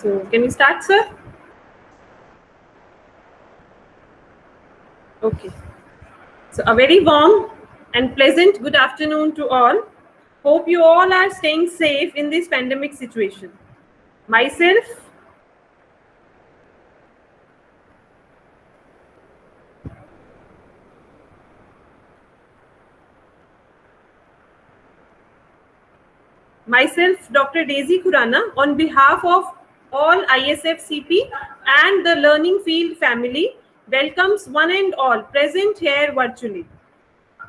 So, can we start, sir? Okay. So, a very warm and pleasant good afternoon to all. Hope you all are staying safe in this pandemic situation. Myself, Dr. Daisy Khurana, on behalf of all ISFCP and the Learning Field family, welcomes one and all present here virtually.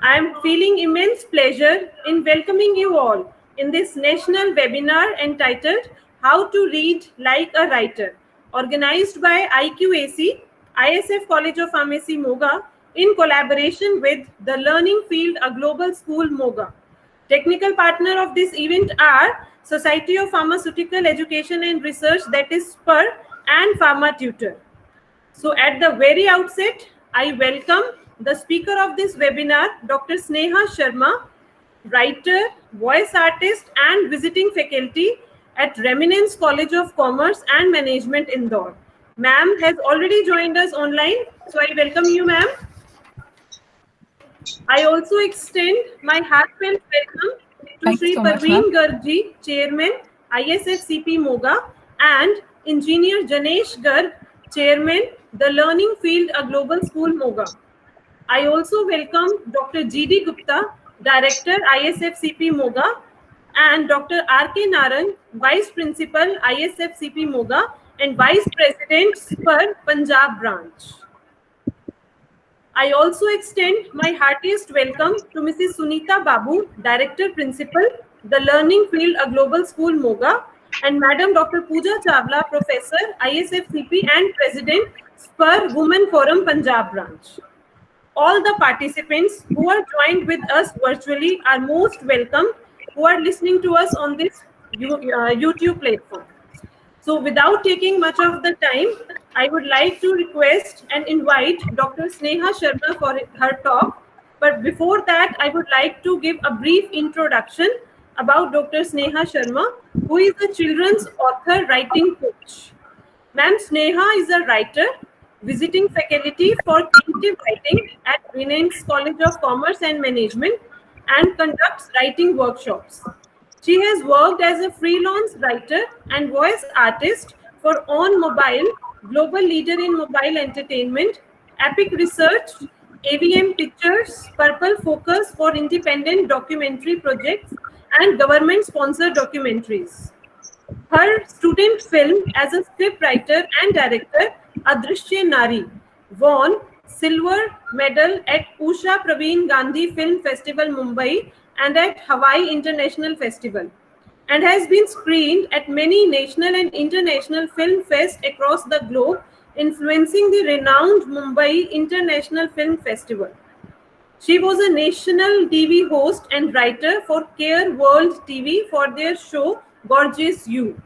I am feeling immense pleasure in welcoming you all in this national webinar entitled How to Read Like a Writer, organized by IQAC, ISF College of Pharmacy, Moga, in collaboration with the Learning Field, a global school, Moga. Technical partner of this event are Society of Pharmaceutical Education and Research, that is SPER, and Pharma Tutor. So at the very outset, I welcome the speaker of this webinar, Dr. Sneha Sharma, writer, voice artist, and visiting faculty at Reminence College of Commerce and Management, Indore. Ma'am has already joined us online, so I welcome you, ma'am. I also extend my heartfelt welcome to Sri Parveen Garg, Chairman, ISFCP Moga, and Engineer Janesh Garg, Chairman, the Learning Field, a global school, Moga. I also welcome Dr. G.D. Gupta, Director, ISFCP Moga, and Dr. R.K. Naran, Vice Principal, ISFCP Moga, and Vice President, SPER, Punjab Branch. I also extend my heartiest welcome to Mrs. Sunita Babu, Director Principal, the Learning Field, a global school, Moga, and Madam Dr. Pooja Chawla, Professor, ISFCP and President, SPER Women Forum, Punjab Branch. All the participants who are joined with us virtually are most welcome, who are listening to us on this YouTube platform. So without taking much of the time, I would like to request and invite Dr. Sneha Sharma for her talk. But before that, I would like to give a brief introduction about Dr. Sneha Sharma, who is a children's author writing coach. Ma'am Sneha is a writer, visiting faculty for creative writing at Reminence College of Commerce and Management, and conducts writing workshops. She has worked as a freelance writer and voice artist for On Mobile, global leader in mobile entertainment, Epic Research, AVM Pictures, Purple Focus for independent documentary projects, and government-sponsored documentaries. Her student film as a scriptwriter and director, Adrishya Nari, won silver medal at Usha Praveen Gandhi Film Festival, Mumbai, and at Hawaii International Festival, and has been screened at many national and international film fests across the globe, influencing the renowned Mumbai International Film Festival. She was a national TV host and writer for Care World TV for their show Gorgeous You.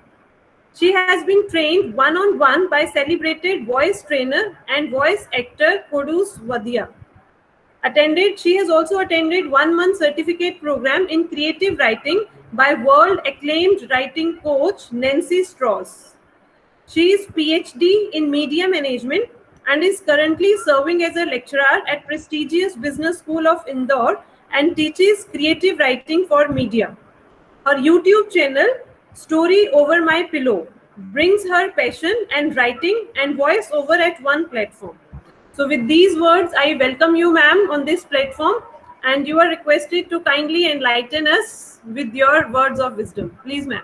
She has been trained one-on-one by celebrated voice trainer and voice actor Kodus Wadia. She has also attended 1-month certificate program in creative writing by world acclaimed writing coach Nancy Strauss. She is PhD in media management and is currently serving as a lecturer at prestigious Business School of Indore and teaches creative writing for media. Her YouTube channel, Story Over My Pillow, brings her passion and writing and voice over at one platform. So with these words, I welcome you, ma'am, on this platform, and you are requested to kindly enlighten us with your words of wisdom. Please, ma'am.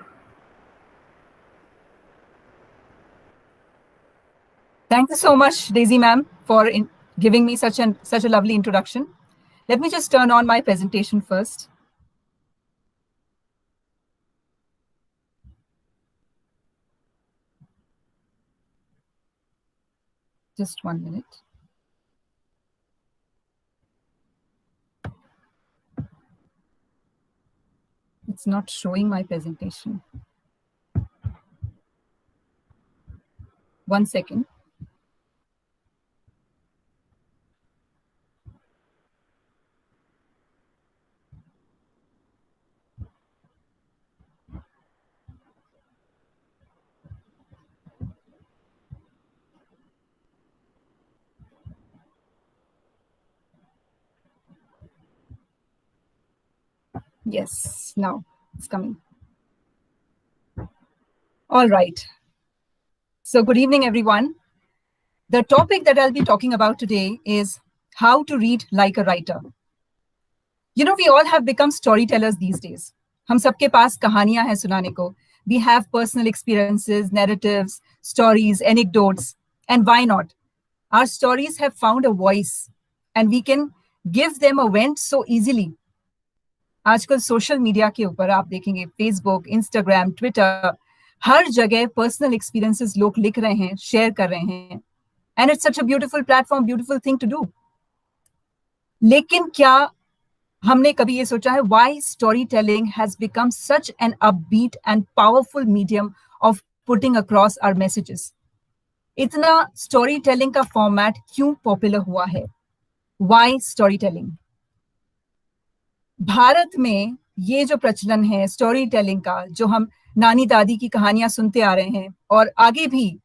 Thank you so much, Daisy ma'am, for giving me such a lovely introduction. Let me just turn on my presentation first. Just 1 minute. It's not showing my presentation. 1 second. Yes, now it's coming. All right. So good evening, everyone. The topic that I'll be talking about today is how to read like a writer. You know, we all have become storytellers these days. हम सबके पास कहानियां हैं सुनाने को. We have personal experiences, narratives, stories, anecdotes. And why not? Our stories have found a voice and we can give them a vent so easily. आजकल social media के ऊपर आप देखेंगे फेसबुक, इंस्टाग्राम, ट्विटर, हर जगह पर्सनल एक्सपीरियंसेस लोग लिख रहे हैं, शेयर कर रहे हैं. And it's such a beautiful platform, beautiful thing to do. लेकिन क्या हमने कभी ये सोचा है why story telling has become such an upbeat and powerful medium of putting across our messages? इतना स्टोरी टेलिंग का फॉर्मेट क्यों पॉपुलर हुआ है? Why story telling? भारत में ये जो प्रचलन है स्टोरी टेलिंग का, जो हम नानी दादी की कहानियां सुनते आ रहे हैं और आगे भी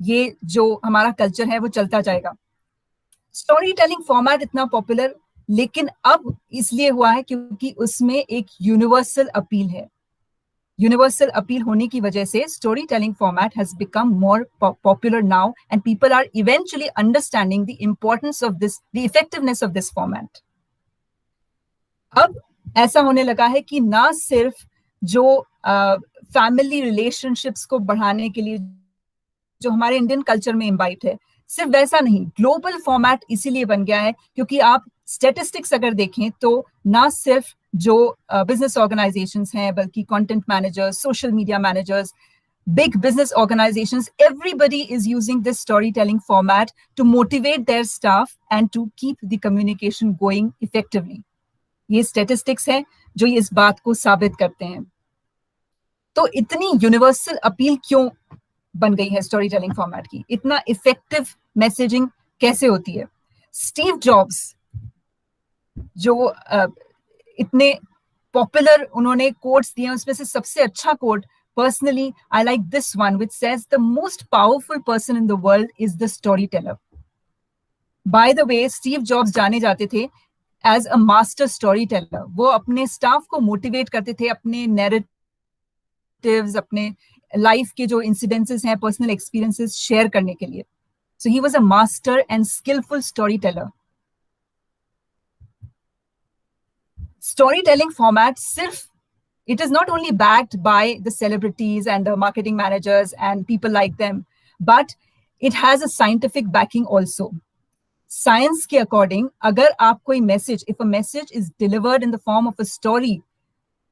ये जो हमारा कल्चर है वो चलता जाएगा. स्टोरी टेलिंग फॉर्मेट इतना पॉपुलर लेकिन अब इसलिए हुआ है क्योंकि उसमें एक यूनिवर्सल अपील है. यूनिवर्सल अपील होने की वजह से story telling format has become more popular now and people are eventually understanding the importance of this, the effectiveness of this format. अब ऐसा होने लगा है कि ना सिर्फ जो फैमिली रिलेशनशिप्स को बढ़ाने के लिए जो हमारे इंडियन कल्चर में इम्बाइट है, सिर्फ वैसा नहीं, ग्लोबल फॉर्मेट इसीलिए बन गया है क्योंकि आप स्टैटिस्टिक्स अगर देखें तो ना सिर्फ जो बिजनेस ऑर्गेनाइजेशंस हैं बल्कि content managers, social media managers, big business organizations, everybody is using this storytelling format to motivate their staff and to keep the communication going effectively. ये स्टैटिस्टिक्स हैं जो इस बात को साबित करते हैं. तो इतनी यूनिवर्सल अपील क्यों बन गई है स्टोरी टेलिंग फॉर्मेट की? इतना इफेक्टिव मैसेजिंग कैसे होती है? स्टीव जॉब्स जो इतने पॉपुलर उन्होंने कोट्स दिए, उसमें से सबसे अच्छा quote personally I like this one which says the most powerful person in the world is the story teller. By the way, Steve Jobs जाने जाते थे as a master story teller. वो अपने स्टाफ को मोटिवेट करते थे अपने narratives, अपने लाइफ के जो इंसिडेंसेस हैं, पर्सनल एक्सपीरियंसेस शेयर करने के लिए. So he was a master and skillful story teller. Story telling format सिर्फ, it is not only backed by the celebrities and the marketing managers and people like them, but it has a scientific backing also. Science के according, अगर आप कोई message, if a message is delivered in the form of a story,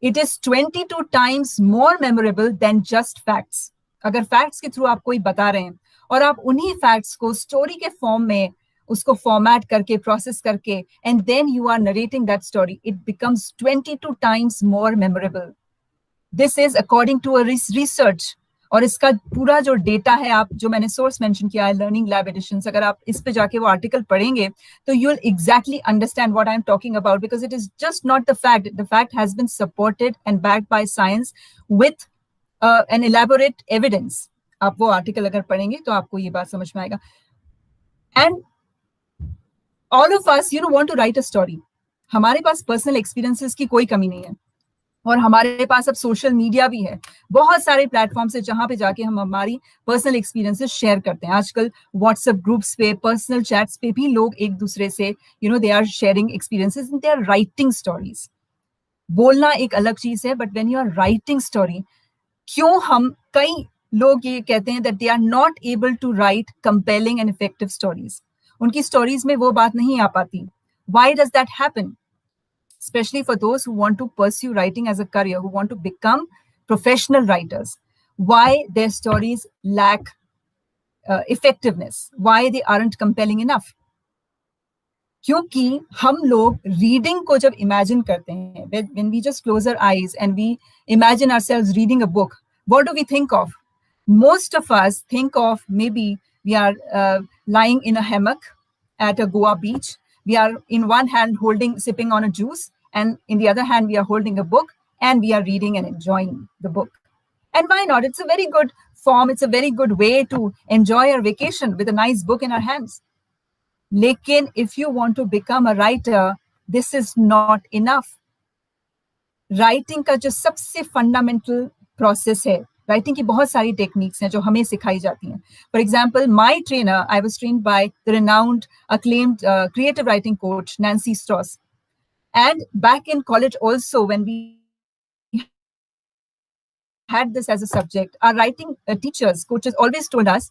it is 22 times more memorable than just facts. अगर facts के through आप कोई बता रहे हैं और आप उन्हीं facts को story के form में उसको फॉर्मेट करके, प्रोसेस करके, and then you are narrating that story, it becomes 22 times more memorable. This is according to a research. और इसका पूरा जो डेटा है, आप जो मैंने सोर्स मेंशन किया है, लर्निंग लैब एडिशंस, अगर आप इस पे जाके वो आर्टिकल पढ़ेंगे तो you will exactly understand what I am talking about, because it is just not the fact. The fact has been supported and backed by science with an elaborate evidence. आप वो आर्टिकल अगर पढ़ेंगे तो आपको ये बात समझ में आएगा. And all of us, want to write a story. हमारे पास पर्सनल एक्सपीरियंसेस की कोई कमी नहीं है और हमारे पास अब सोशल मीडिया भी है. बहुत सारे प्लेटफॉर्म्स है जहां पे जाके हम हमारी पर्सनल एक्सपीरियंसेस शेयर करते हैं. आजकल व्हाट्सएप ग्रुप्स पे, पर्सनल चैट्स पे भी लोग एक दूसरे से they are sharing experiences and they are writing stories. बोलना एक अलग चीज है, but when you are writing story, क्यों हम कई लोग ये कहते हैं that they are not able to write compelling and effective stories. उनकी स्टोरीज में वो बात नहीं आ पाती. Why does that happen? Especially for those who want to pursue writing as a career, who want to become professional writers. Why their stories lack effectiveness? Why they aren't compelling enough? क्योंकि हम लोग reading को जब imagine करते हैं, when we just close our eyes and we imagine ourselves reading a book, what do we think of? Most of us think of maybe we are lying in a hammock at a Goa beach. We are in one hand sipping on a juice, and in the other hand we are holding a book and we are reading and enjoying the book. And why not? It's a very good form. It's a very good way to enjoy our vacation with a nice book in our hands. Lekin if you want to become a writer, this is not enough. Writing का जो सबसे fundamental process है, writing की बहुत सारी techniques हैं जो हमें सिखाई जाती हैं. For example, my trainer, I was trained by the renowned acclaimed creative writing coach Nancy Stoss. And back in college also, when we had this as a subject, our writing teachers, coaches always told us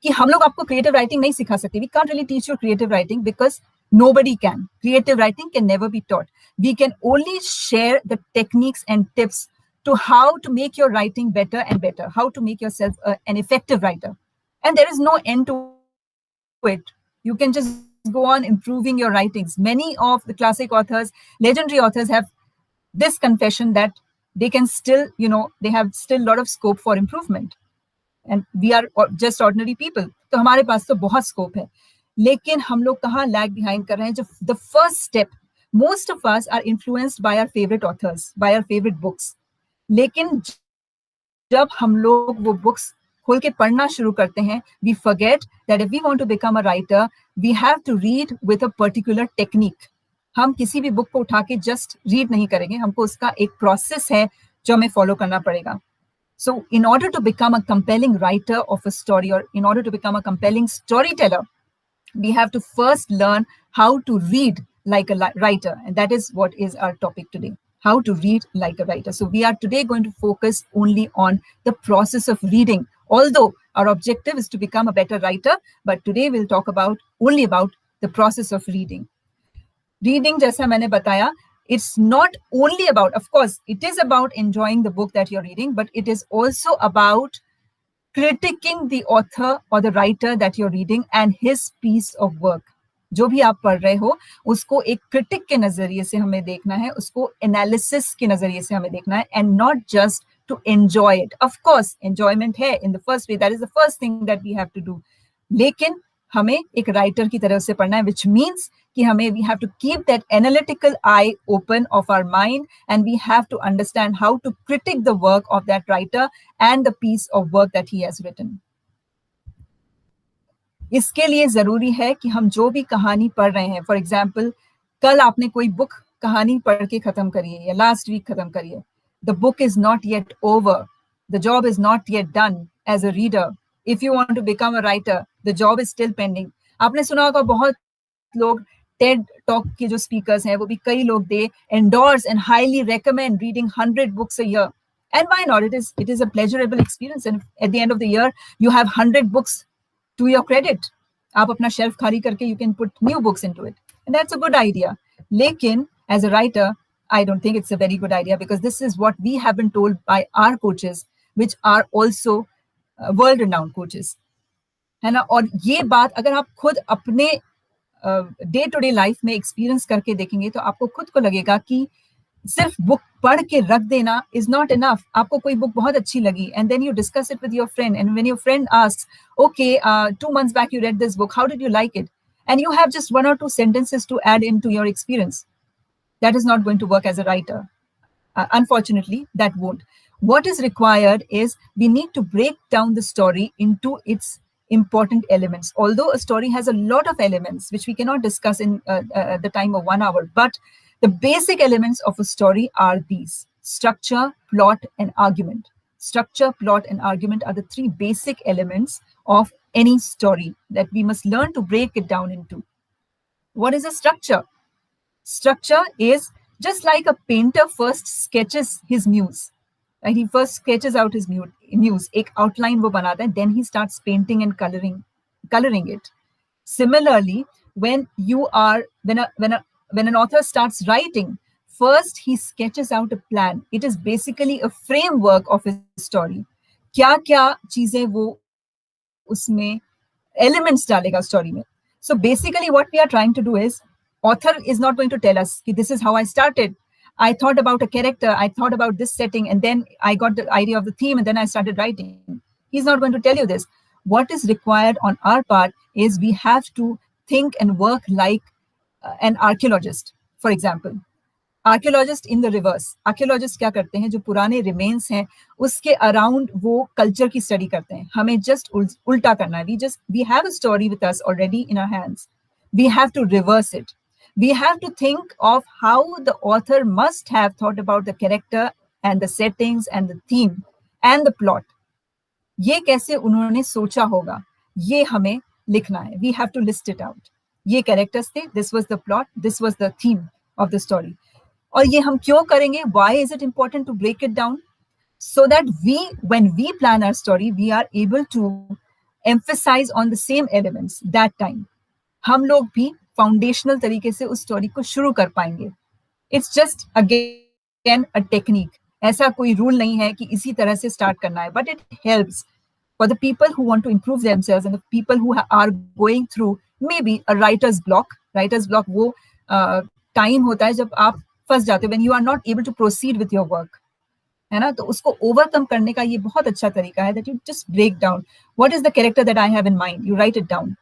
कि हम लोग आपको creative writing नहीं सिखा सकते. We can't really teach you creative writing because nobody can. Creative writing can never be taught. We can only share the techniques and tips to how to make your writing better and better, how to make yourself an effective writer. And there is no end to it. You can just go on improving your writings. Many of the classic authors, legendary authors, have this confession that they can still, they have still a lot of scope for improvement. And we are just ordinary people. तो हमारे पास तो बहुत scope है, लेकिन हम लोग कहाँ lag behind कर रहे हैं. जो the first step, most of us are influenced by our favourite authors, by our favourite books. लेकिन जब हम लोग वो बुक्स खोल के पढ़ना शुरू करते हैं, we forget that if we want to become a writer, we have to read with a particular technique. हम किसी भी बुक को उठा के जस्ट रीड नहीं करेंगे, हमको उसका एक प्रोसेस है जो हमें फॉलो करना पड़ेगा. So in order to become a compelling writer of a story, or in order to become a compelling storyteller, we have to first learn how to read like a writer. And that is what is our topic today. How to read like a writer. So we are today going to focus only on the process of reading. Although our objective is to become a better writer, but today we'll talk only about the process of reading. Reading, जैसा मैंने बताया, it's not only about, of course, it is about enjoying the book that you're reading, but it is also about critiquing the author or the writer that you're reading and his piece of work. जो भी आप पढ़ रहे हो उसको एक critic के नजरिए से हमें देखना है, उसको एनालिसिस के नजरिए से हमें देखना है, and not just to enjoy it. Of course, enjoyment है in the first way, that is the first thing that we have to do. लेकिन हमें एक राइटर की तरफ से पढ़ना है, which means कि हमें we have to keep that analytical eye open of our mind, and we have to understand how to critique the work of that writer and the piece of work that he has written. इसके लिए जरूरी है कि हम जो भी कहानी पढ़ रहे हैं, फॉर एग्जाम्पल, कल आपने कोई बुक कहानी पढ़ के खत्म करी है या लास्ट वीक खत्म करी है, the book is not yet over, the job is not yet done as a reader. If you want to become a writer, the job is still pending. आपने सुना होगा बहुत लोग, टेड टॉक के जो स्पीकर्स हैं वो भी कई लोग, they endorse and highly recommend reading 100 books a year. And why not? It is a pleasurable experience, and at the end of the year you have 100 books to your credit. आप अपना shelf खाली करके you can put new books into it, and that's a good idea. लेकिन as a writer, I don't think it's a very good idea, because this is what we have been told by our coaches, which are also world renowned coaches, है ना. और ये बात अगर आप खुद अपने डे टू डे लाइफ में एक्सपीरियंस करके देखेंगे तो आपको खुद को लगेगा कि सिर्फ बुक पढ़ के रख देना इज नॉट इनफ. आपको कोई बुक बहुत अच्छी लगी, and then you discuss it with your friend, and when your friend asks, okay 2 months back you read this book, how did you like it, and you have just 1 or 2 sentences to add into your experience, that is not going to work as a writer. Unfortunately, that won't. What is required is we need to break down the story into its important elements. Although a story has a lot of elements which we cannot discuss in the time of 1 hour, but the basic elements of a story are these: structure, plot, and argument. Structure, plot, and argument are the 3 basic elements of any story that we must learn to break it down into. What is a structure? Structure is just like a painter first sketches his muse. Right? He first sketches out his muse. एक outline वो बनाता है, then he starts painting and coloring it. Similarly, when an author starts writing, first he sketches out a plan. It is basically a framework of his story. क्या-क्या चीजें वो उसमें elements डालेगा story में. So basically what we are trying to do is, author is not going to tell us, this is how I started. I thought about a character, I thought about this setting, and then I got the idea of the theme, and then I started writing. He's not going to tell you this. What is required on our part is we have to think and work like an archaeologist, for example. Archaeologist in the reverse. Archaeologist क्या करते हैं, जो पुराने remains हैं उसके around वो culture की study करते हैं. हमें just उल्टा करना है. We have a story with us already in our hands. We have to reverse it. We have to think of how the author must have thought about the character and the settings and the theme and the plot. ये कैसे उन्होंने सोचा होगा, ये हमें लिखना है. We have to list it out. ये characters थे, this was the plot, this was the theme of the story. और ये हम क्यों करेंगे? Why is it important to break it down? So that when we plan our story, we are able to emphasize on the same elements that time. हम लोग भी foundational तरीके से उस स्टोरी को शुरू कर पाएंगे. It's just again a technique. ऐसा कोई रूल नहीं है कि इसी तरह से स्टार्ट करना है, but it helps for the people who want to improve themselves and the people who are going through maybe a writer's block. Writer's block वो टाइम होता है जब आप फंस जाते हो, when you are not able to proceed with your work, है ना. तो उसको ओवरकम करने का ये बहुत अच्छा तरीका है, that you just break down what is the character that I have in mind, you write it down.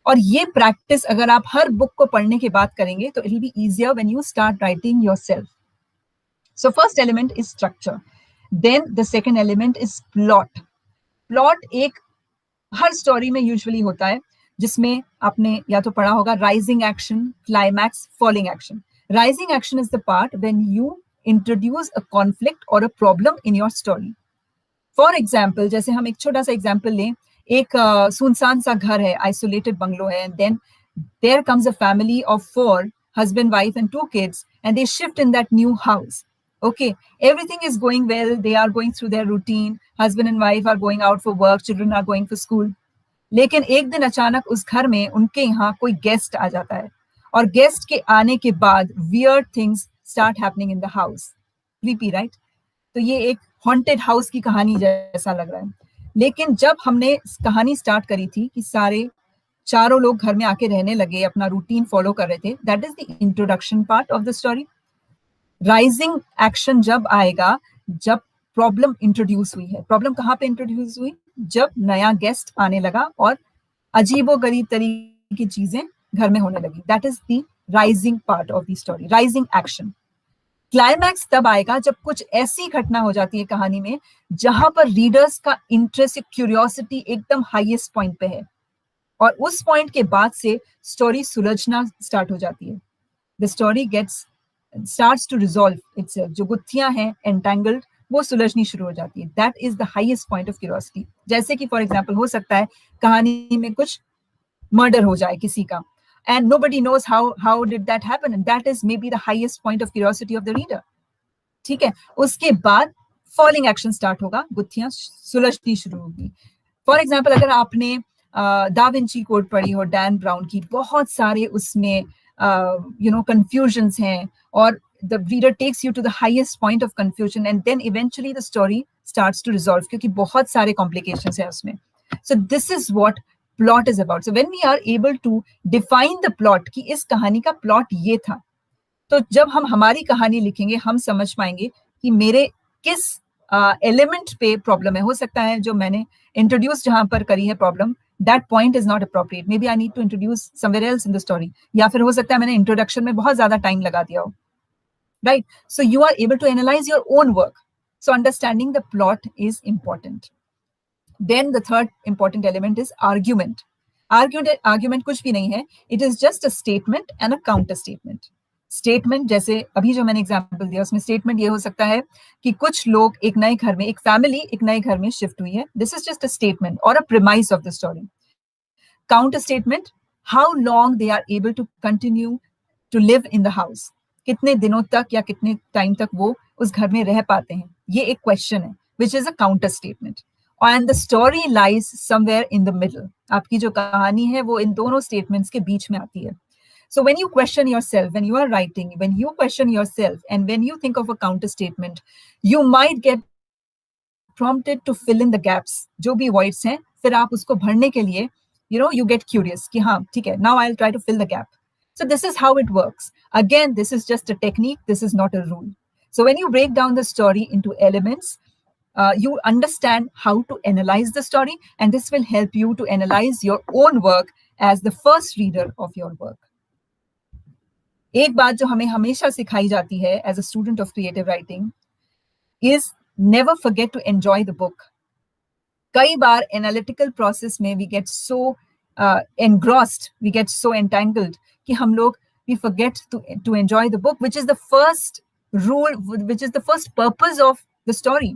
और ये प्रैक्टिस अगर आप हर बुक को पढ़ने के बाद करेंगे तो it will be easier when you start writing yourself. So first element is structure, then the second element is plot. Plot एक हर स्टोरी में यूजुअली होता है, जिसमें आपने या तो पढ़ा होगा rising action, climax, falling action. Rising action is the part when you introduce a conflict और a problem in your story. For example, जैसे हम एक छोटा सा एग्जाम्पल लें, एक सुनसान सा घर है, आइसोलेटेड बंगलो है, and then there comes a family of 4, husband, wife and 2 kids, and they shift in that new house. Okay, everything is going well, they are going through their routine, husband and wife are going out for work, children are going for school. लेकिन एक दिन अचानक उस घर में उनके यहाँ कोई गेस्ट आ जाता है, और गेस्ट के आने के बाद weird things start happening in the house. Creepy, right? तो ये एक हॉन्टेड हाउस की कहानी जैसा लग रहा है. लेकिन जब हमने कहानी स्टार्ट करी थी कि सारे चारों लोग घर में आके रहने लगे, अपना रूटीन फॉलो कर रहे थे, that is the introduction part of the story. Rising action जब आएगा जब प्रॉब्लम इंट्रोड्यूस हुई है. प्रॉब्लम कहाँ पे इंट्रोड्यूस हुई? जब नया गेस्ट आने लगा और अजीबोगरीब तरीके की चीजें घर में होने लगी. That is the rising part of the story, rising action. Climax तब आएगा जब कुछ ऐसी घटना हो जाती है कहानी में जहां पर रीडर्स का इंटरेस्ट, क्यूरियोसिटी एकदम हाईएस्ट पॉइंट पे है, और उस पॉइंट के बाद से स्टोरी सुलझना स्टार्ट हो जाती है. The story starts to resolve itself. जो गुत्थियां हैं एंटेंगल्ड, वो सुलझनी शुरू हो जाती है. That is the highest point of curiosity. जैसे कि फॉर एग्जाम्पल हो सकता है कहानी में कुछ मर्डर हो जाए किसी का, and nobody knows how did that happen, and that is maybe the highest point of curiosity of the reader. ठीक है, उसके बाद फॉलिंग एक्शन स्टार्ट होगा, गुत्थियां सुलझनी शुरू होगी. फॉर एग्जाम्पल, अगर आपने दा विंची कोड पढ़ी हो डैन ब्राउन की, बहुत सारे उसमें कंफ्यूजन्स हैं, और the reader takes you to the highest point of confusion, and then eventually the story starts to resolve, क्योंकि बहुत सारे complications हैं उसमें. So this is what plot is about. So when we are able to define the plot कि इस कहानी का plot ये था, तो जब हम हमारी कहानी लिखेंगे हम समझ पाएंगे कि मेरे किस एलिमेंट पे प्रॉब्लम है. हो सकता है जो मैंने इंट्रोड्यूस जहां पर करी है problem, that point is not appropriate, maybe I need to introduce somewhere else in the story, या फिर हो सकता है मैंने इंट्रोडक्शन में बहुत ज्यादा टाइम लगा दिया हो. Right, so you are able to analyse your own work. So understanding the plot is important. Then the third important element is argument. Argument कुछ भी नहीं है, it is just a statement and a counter statement. Statement जैसे अभी जो मैंने example दिया, उसमें स्टेटमेंट ये हो सकता है कि कुछ लोग एक नए घर में, एक फैमिली एक नए घर में शिफ्ट हुई है. This is just a statement और a premise of the story. Counter statement, how long they are able to continue to live in the house. कितने दिनों तक या कितने टाइम तक वो उस घर में रह पाते हैं, ये एक क्वेश्चन है, which is a counter statement. And the story lies somewhere in the middle. आपकी जो कहानी है वो इन दोनों स्टेटमेंट्स के बीच में आती है. So when you question yourself, when you are writing, when you question yourself, and when you think of a counter statement, you might get prompted to fill in the gaps. जो भी voids हैं, फिर आप उसको भरने के लिए, you get curious कि हाँ ठीक है, now I'll try to fill the gap. So this is how it works. Again, this is just a technique. This is not a rule. So when you break down the story into elements, you understand how to analyze the story, and this will help you to analyze your own work as the first reader of your work. एक बात जो हमें हमेशा सिखाई जाती है as a student of creative writing is never forget to enjoy the book. कई बार analytical process में we get so engrossed, we get so entangled कि हम लोग we forget to enjoy the book, which is the first rule, which is the first purpose of the story.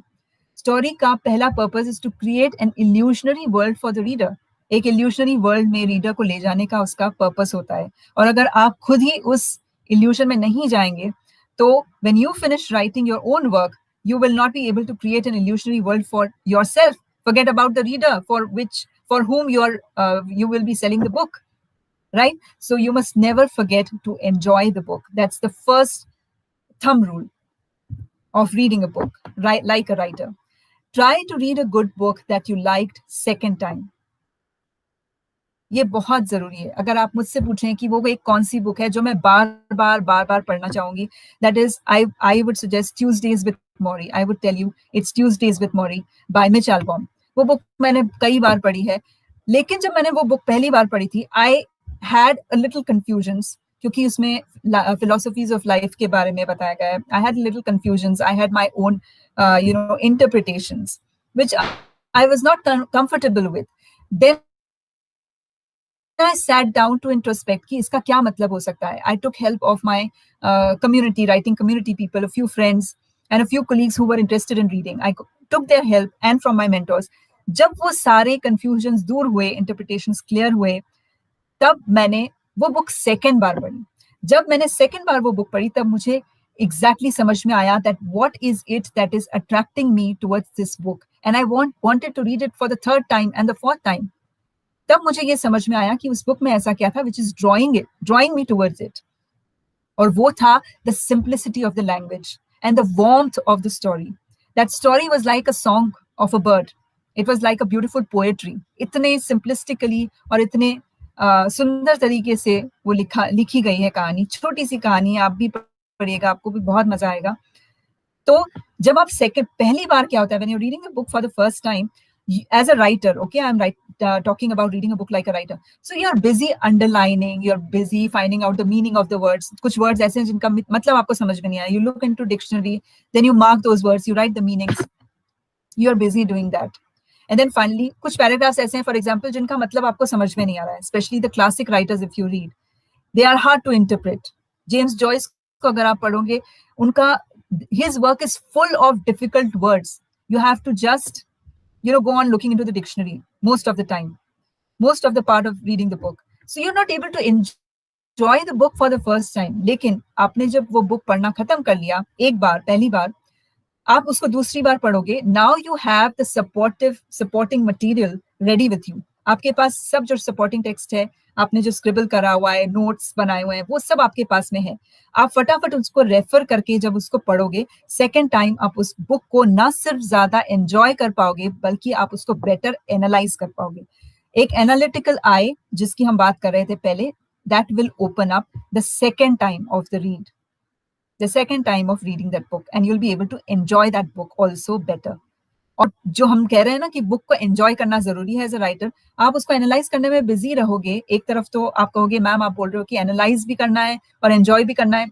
Story का पहला purpose is to create an illusionary world for the reader. एक illusionary world में reader को ले जाने का उसका purpose होता है. और अगर आप खुद ही उस illusion में नहीं जाएंगे, तो when you finish writing your own work, you will not be able to create an illusionary world for yourself. Forget about the reader for whom you will be selling the book, right? So you must never forget to enjoy the book. That's the first thumb rule of reading a book, right? Like a writer. Try to read a good book that you liked second time. ये बहुत जरूरी है. अगर आप मुझसे पूछें कि वो एक कौन सी बुक है जो मैं बार बार पढ़ना चाहूंगी, that is, I would suggest Tuesdays with Morrie. I would tell you it's Tuesdays with Morrie by Mitch Albom. वो बुक मैंने कई बार पढ़ी है, लेकिन जब मैंने वो बुक पहली बार पढ़ी थी, I had a little confusions, क्योंकि उसमें philosophies of life के बारे में बताया गया है. I had little confusions. I had my own interpretations, which I was not comfortable with. Then I sat down to introspect कि इसका क्या मतलब हो सकता है. I took help of my writing community people, a few friends and a few colleagues who were interested in reading. I took their help and from my mentors. जब वो सारे confusions दूर हुए, interpretations clear हुए, तब मैंने वो book second बार पढ़ी. जब मैंने सेकेंड बार वो बुक पढ़ी, तब मुझे exactly समझ में आया that what is it that is attracting me towards this book, and I wanted to read it for the third time and the fourth time. तब मुझे ये समझ में आया कि उस बुक में ऐसा क्या था which is drawing me towards it. और वो था the simplicity of the language and the warmth of the story. That story was like a song of a bird. It was like a beautiful poetry. इतने simplistically और इतने सुंदर तरीके से वो लिखी गई है कहानी. छोटी सी कहानी, आप भी पढ़िएगा, आपको भी बहुत मजा आएगा. तो जब आप पहली बार क्या होता है, when you're reading a book for the first time, as a writer, okay, I'm talking about reading a book like a writer. So you're busy underlining, you're busy finding out the meaning of the words. कुछ words ऐसे हैं जिनका मतलब आपको समझ में नहीं आया. You look into dictionary, then you mark those words, you write the meanings. You're busy doing that. And then finally, कुछ paragraphs ऐसे हैं, for example, जिनका मतलब आपको समझ में नहीं आ रहा है. Especially the classic writers, if you read, they are hard to interpret. James Joyce को अगर आप पढ़ोगे, उनका his work is full of difficult words. You have to just go on looking into the dictionary most of the time, most of the part of reading the book. So you're not able to enjoy the book for the first time. लेकिन आपने जब वो book पढ़ना खत्म कर लिया एक बार, पहली बार, आप उसको दूसरी बार पढ़ोगे. Now you have the supporting material ready with you. आपके पास सब जो supporting text है, आपने जो scribble करा हुआ है, notes बनाए हुए हैं, वो सब आपके पास में है. आप फटाफट उसको रेफर करके जब उसको पढ़ोगे, सेकेंड टाइम आप उस बुक को ना सिर्फ ज्यादा एंजॉय कर पाओगे, बल्कि आप उसको बेटर एनालाइज कर पाओगे. एक एनालिटिकल आई जिसकी हम बात कर रहे थे पहले, that will open up the second time of the read, the second time of reading that book, and you will be able to enjoy that book also better. और जो हम कह रहे हैं ना कि बुक को एंजॉय करना जरूरी है एज अ राइटर, आप उसको एनालाइज करने में बिजी रहोगे. एक तरफ तो आप कहोगे मैम आप बोल रहे हो कि एनालाइज भी करना है और एंजॉय भी करना है.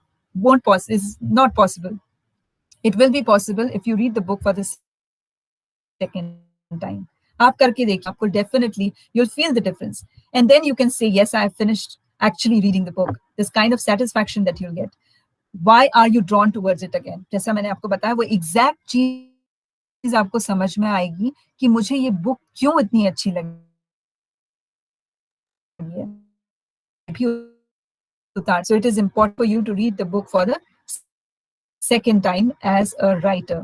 Is not possible. It will be possible if you read the book for the second time. आप करके देखिए, आपको definitely you'll feel the difference, and then you can say yes, I have finished actually reading the book. This kind of satisfaction that you'll get. Why are you drawn towards it again? जैसा मैंने आपको बताया, वो exact चीज आपको समझ में आएगी कि मुझे ये बुक क्यों इतनी अच्छी लगी है. So it is important for you to read the book for the second time as a writer.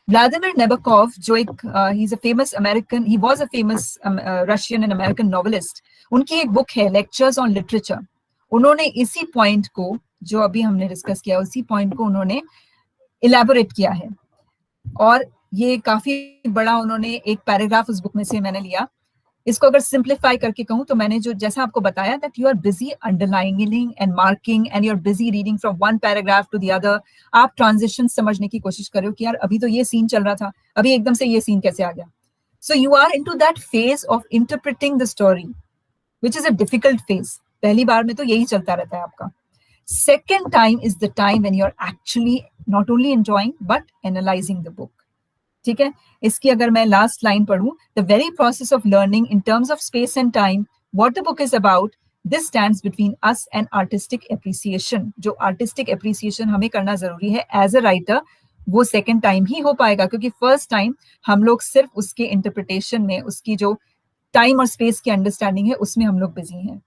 Vladimir Nabokov, he's a famous American, he was a famous Russian and American novelist. उनकी एक book है Lectures on Literature. उन्होंने इसी point को जो अभी हमने discuss किया, उसी पॉइंट को उन्होंने इलेबोरेट किया है, और ये काफी बड़ा उन्होंने एक पैराग्राफ उस बुक में से मैंने लिया. इसको अगर सिंप्लीफाई करके कहूं तो मैंने जो जैसा आपको बताया that you are busy underlining and marking and you are busy reading from one paragraph to the other. आप ट्रांजिशन समझने की कोशिश कर रहे हो कि यार अभी तो ये सीन चल रहा था, अभी एकदम से ये सीन कैसे आ गया. So you are into that phase of interpreting the story which is a difficult phase. पहली बार में तो यही चलता रहता है आपका. Second time is the time when you are actually not only enjoying but analysing the book. ठीक है, इसकी अगर मैं लास्ट लाइन पढ़ूं, the very process of learning in terms of space and time, what the book is about, This stands between us and artistic appreciation. जो artistic appreciation हमें करना जरूरी है as a writer, वो second time ही हो पाएगा, क्योंकि first time हम लोग सिर्फ उसके interpretation में, उसकी जो time और space की understanding है, उसमें हम लोग busy हैं.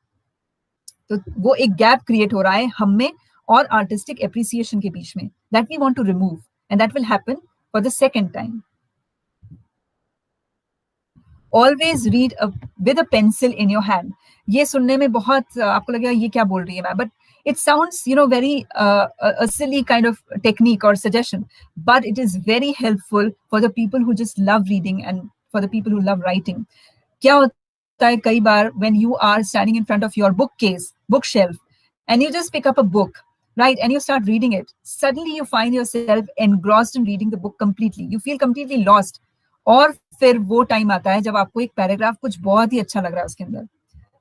तो वो एक gap create हो रहा है हम में और artistic appreciation के बीच में, that we want to remove, and that will happen for the second time. Always read with a pencil in your hand. ये सुनने में बहुत आपको लगेगा ये क्या बोल रही है मैं, but it sounds very a silly kind of technique or suggestion, but it is very helpful for the people who just love reading and for the people who love writing. क्या होता है कई बार when you are standing in front of your bookshelf, and you just pick up a book, right, and you start reading it, suddenly you find yourself engrossed in reading the book completely. You feel completely lost. और फिर वो time आता है जब आपको एक paragraph कुछ बहुत ही अच्छा लग रहा है उसके अंदर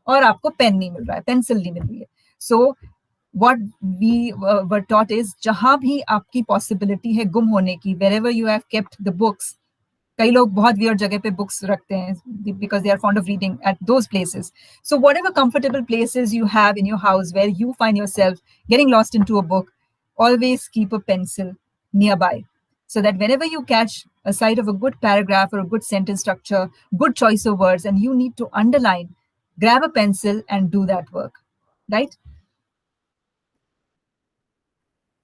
और आपको पेन नहीं मिल रहा है, पेंसिल नहीं मिल रही है. So what we were taught is, जहां भी आपकी पॉसिबिलिटी है गुम होने की, wherever you have kept the books, कई लोग बहुत वियर्ड जगह पे बुक्स रखते हैं because they are fond of reading at those places. So whatever comfortable places you have in your house where you find yourself getting lost into a book, always keep a pencil nearby, so that whenever you catch a sight of a good paragraph or a good sentence structure, good choice of words, and you need to underline, grab a pencil and do that work, right?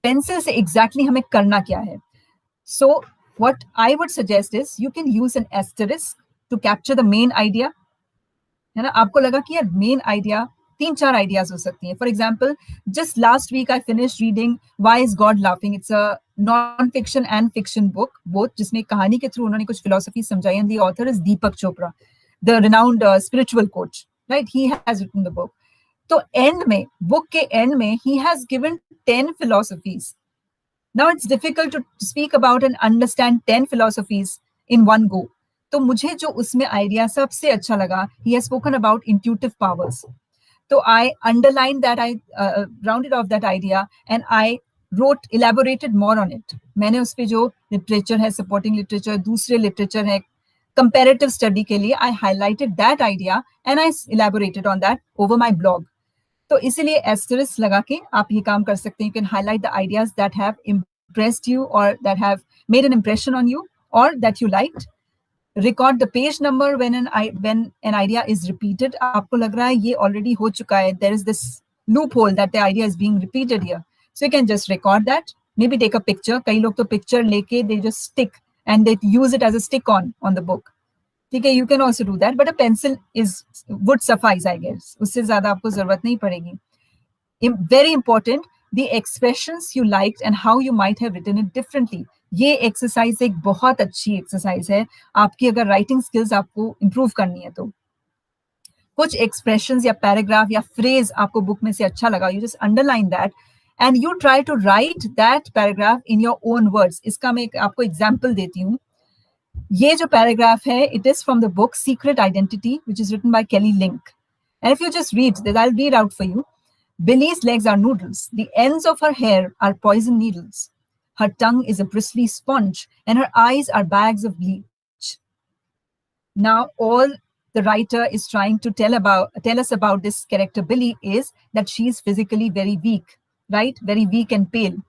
Pencil से exactly हमें करना क्या है? So what I would suggest is you can use an asterisk to capture the main idea. है ना, आपको लगा कि यार मेन आइडिया 3-4 आइडियाज हो सकती हैं. For example, just last week I finish reading why is God laughing. It's a non fiction and fiction book both, जिसमें कहानी के थ्रू उन्होंने कुछ फिलोसफी समझाई. And the author is Deepak Chopra, the renowned spiritual coach, right? He has written the book. तो end में, book के end में, he has given 10 philosophies. Now it's difficult to speak about and understand 10 philosophies in one go. तो मुझे जो उसमें idea सबसे अच्छा लगा, he has spoken about intuitive powers. So I underlined that, I rounded off that idea and I elaborated more on it. मैंने उस पे जो literature है, supporting literature, दूसरे literature है, comparative study के लिए, I highlighted that idea and I elaborated on that over my blog. तो इसीलिए asterisk लगा के आप ये काम कर सकते हैं. You can highlight the ideas that have impressed you or that have made an impression on you or that you liked. Record the page number when an idea is repeated. आपको लग रहा है ये already हो चुका है, there is this loophole that the idea is being repeated here. So you can just record that. Maybe take a picture. कई लोग तो picture लेके they just stick and they use it as a stick on the book. ठीक है, you can also do that, but a pencil would suffice, I guess. उससे ज़्यादा आपको ज़रूरत नहीं पड़ेगी. Very important, the expressions you liked and how you might have written it differently. ये exercise एक बहुत अच्छी एक्सरसाइज है आपकी अगर राइटिंग स्किल्स आपको इंप्रूव करनी है. तो कुछ एक्सप्रेशंस या पैराग्राफ या फ्रेज आपको बुक में से अच्छा लगा, you just underline that and you try to write that paragraph in your own words. इसका मैं आपको एग्जांपल देती हूँ. ये जो पैराग्राफ है, it is from the book Secret Identity which is written by Kelly Link. And if you just read that, I will read out for you. Billy's legs are noodles. The ends of her hair are poison needles. Her tongue is a bristly sponge, and her eyes are bags of bleach. Now, all the writer is trying to tell us about this character Billy is that she is physically very weak, right? Very weak and pale.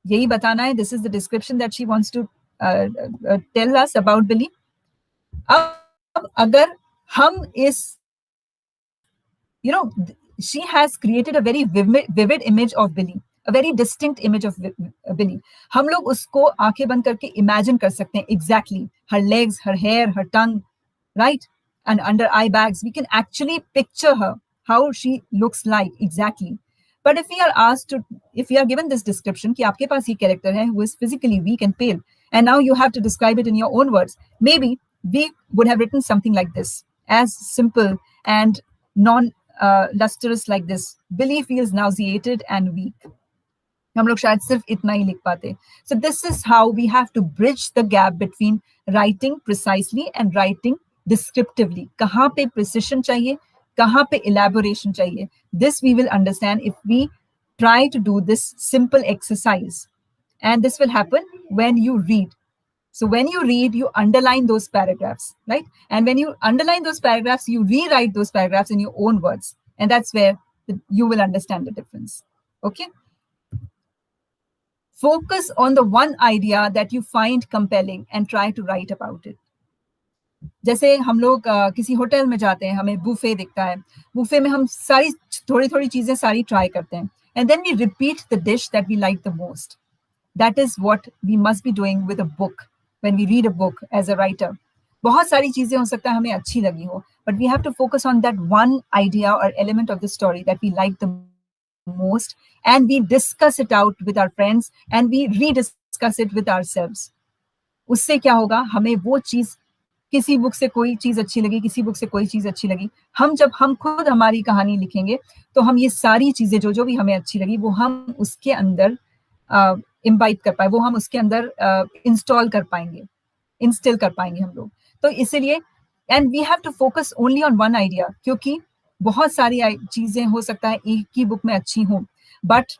Yahi batana hai. This is the description that she wants to tell us about Billy. Ab agar hum is, she has created a very vivid image of Billy, a very distinct image of Billy. हम लोग उसको आंखें बंद करके imagine कर सकते हैं exactly. Her legs, her hair, her tongue, right? And under eye bags, we can actually picture her, how she looks like exactly. But if we are given this description कि आपके पास ये character है who is physically weak and pale, and now you have to describe it in your own words, maybe we would have written something like this, as simple and lustrous like this. Billy feels nauseated and weak. हम लोग शायद सिर्फ इतना ही लिख पाते. So this is how we have to bridge the gap between writing precisely and writing descriptively. कहाँ पे precision चाहिए, कहाँ पे elaboration चाहिए. This we will understand if we try to do this simple exercise. And this will happen when you read. So when you read, you underline those paragraphs, right? And when you underline those paragraphs, you rewrite those paragraphs in your own words. And that's where you will understand the difference. Okay. Focus on the one idea that you find compelling and try to write about it. जैसे हम लोग किसी hotel में जाते हैं, हमें buffet दिखता है, बुफे में हम सारी थोड़ी थोड़ी चीजें सारी ट्राई करते हैं, and then we repeat the dish that we like the most. That is what we must be doing with a book when we read a book as a writer. बहुत सारी चीजें हो सकता है हमें अच्छी लगी हो, but we have to focus on that one idea और element of the story that we like the most, and we discuss it out with our friends and we rediscuss it with ourselves. उससे क्या होगा, हमें वो चीज, किसी book से कोई चीज अच्छी लगी, किसी बुक से कोई चीज अच्छी लगी, जब हम खुद हमारी कहानी लिखेंगे तो हम ये सारी चीजें जो भी हमें अच्छी लगी वो हम उसके अंदर इम्बाइब कर पाए, वो हम उसके अंदर इंस्टॉल कर पाएंगे, इंस्टिल कर पाएंगे हम लोग. तो इसीलिए and we have to focus only on one idea, क्योंकि बहुत सारी चीजें हो सकता है एक ही बुक में अच्छी हों, बट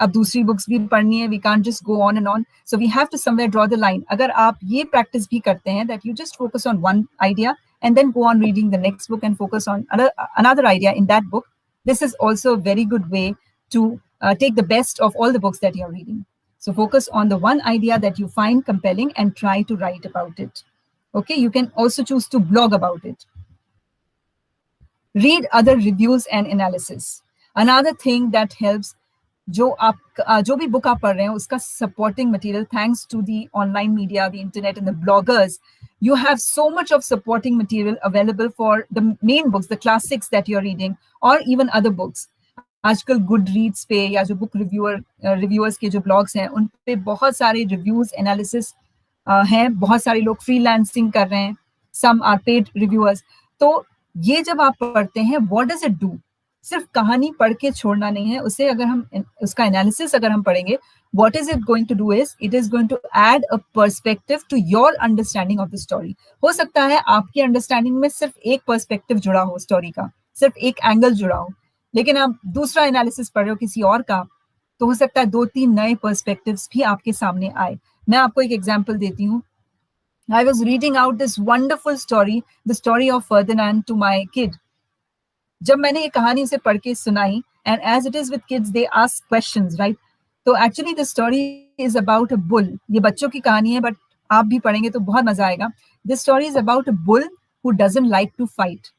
अब दूसरी बुक्स भी पढ़नी है, we can't just go on and on, so we have to somewhere draw the line. अगर आप ये प्रैक्टिस भी करते हैं that you just focus on one idea and then go on reading the next book and focus on another idea in that book, this is also a very good way to take the best of all the books that you are reading. So focus on the one idea that you find compelling and try to write about it. Okay, you can also choose to blog about it. Read other reviews and analysis. Another thing that helps, जो भी book आप पढ़ रहे हैं उसका supporting material, thanks to the online media, the internet and the bloggers, you have so much of supporting material available for the main books, the classics that you're reading, or even other books. आजकल Goodreads पे या जो book reviewers के जो blogs हैं उन पे बहुत सारे रिव्यूज एनालिसिस हैं, बहुत सारे लोग फ्रीलांसिंग कर रहे हैं, some are paid reviewers. तो ये जब आप पढ़ते हैं, व्हाट डज इट डू, सिर्फ कहानी पढ़ के छोड़ना नहीं है, उसे अगर हम उसका एनालिसिस अगर हम पढ़ेंगे, what is it going to do is it is going to add a perspective to your understanding of the story. हो सकता है आपकी अंडरस्टैंडिंग में सिर्फ एक पर्सपेक्टिव जुड़ा हो, स्टोरी का सिर्फ एक एंगल जुड़ा हो, लेकिन आप दूसरा एनालिसिस पढ़ रहे हो किसी और का, तो हो सकता है 2-3 नए पर्सपेक्टिव्स भी आपके सामने आए. मैं आपको एक एग्जाम्पल देती हूँ. I was reading out this wonderful story, the story of Ferdinand, to my kid. जब मैंने ये कहानी उसे पढ़ के सुनाई, and as it is with kids, they ask questions, right? तो actually the story is about a bull. ये बच्चों की कहानी है, but आप भी पढ़ेंगे तो बहुत मजा आएगा. This story is about a bull who doesn't like to fight.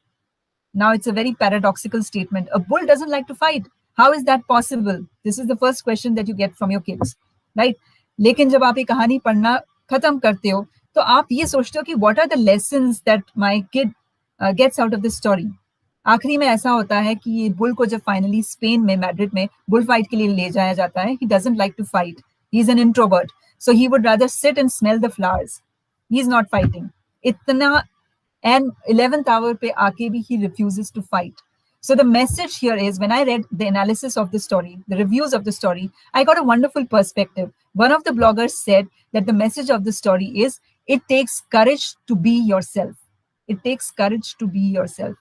Now it's a very paradoxical statement. A bull doesn't like to fight. How is that possible? This is the first question that you get from your kids, right? लेकिन जब आप ये कहानी पढ़ना खत्म करते हो तो आप ये सोचते हो कि what are the lessons that my kid gets out of this story. आखिरी में ऐसा होता है कि ये बुल को जब फाइनली स्पेन में, मैड्रिड में बुल फाइट के लिए ले जाया जाता है, he doesn't like to fight. He is an introvert, so he would rather sit and smell the flowers. He is not fighting. इतना and 11th hour पे आके भी he refuses to fight. So the message here is, when I read the analysis of the story, the reviews of the story, I got a wonderful perspective. One of the bloggers said that the message of the story is, it takes courage to be yourself. It takes courage to be yourself.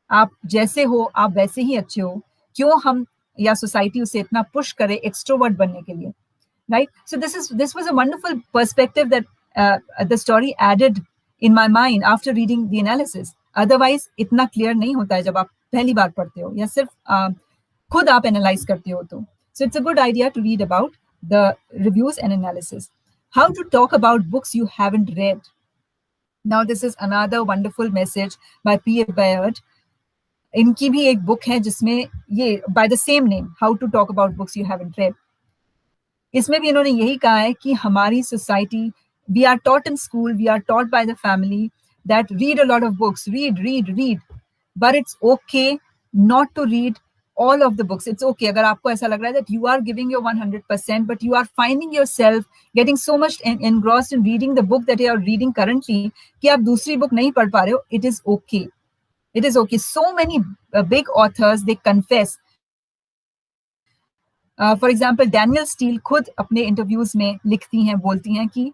आप जैसे हो, आप वैसे ही अच्छे हो. क्यों हम या सोसाइटी उसे इतना पुश करे एक्सट्रोवर्ट बनने के लिए, right? So this was a wonderful perspective that the story added in my mind after reading the analysis. Otherwise इतना क्लियर नहीं होता है जब आप पहली बार पढ़ते हो या सिर्फ खुद आप एनालाइज करते हो तो. So it's a good idea to read about the reviews and analysis. How to talk about books you haven't read. Now this is another wonderful message by P.A. Bayard. इनकी भी एक बुक है जिसमें ये by the same name, How to talk about books you haven't read. इसमें भी इन्होंने यही कहा है कि हमारी society, we are taught in school, we are taught by the family that read a lot of books, read. But it's okay not to read all of the books. It's okay अगर आपको ऐसा लग रहा है that you are giving your 100%, but you are finding yourself getting so much engrossed in reading the book that you are reading currently कि आप दूसरी book नहीं पढ़ पा रहे हो. It is okay. It is okay. So many big authors, they confess. For example, Danielle Steele खुद अपने इंटरव्यूज में लिखती हैं, बोलती हैं कि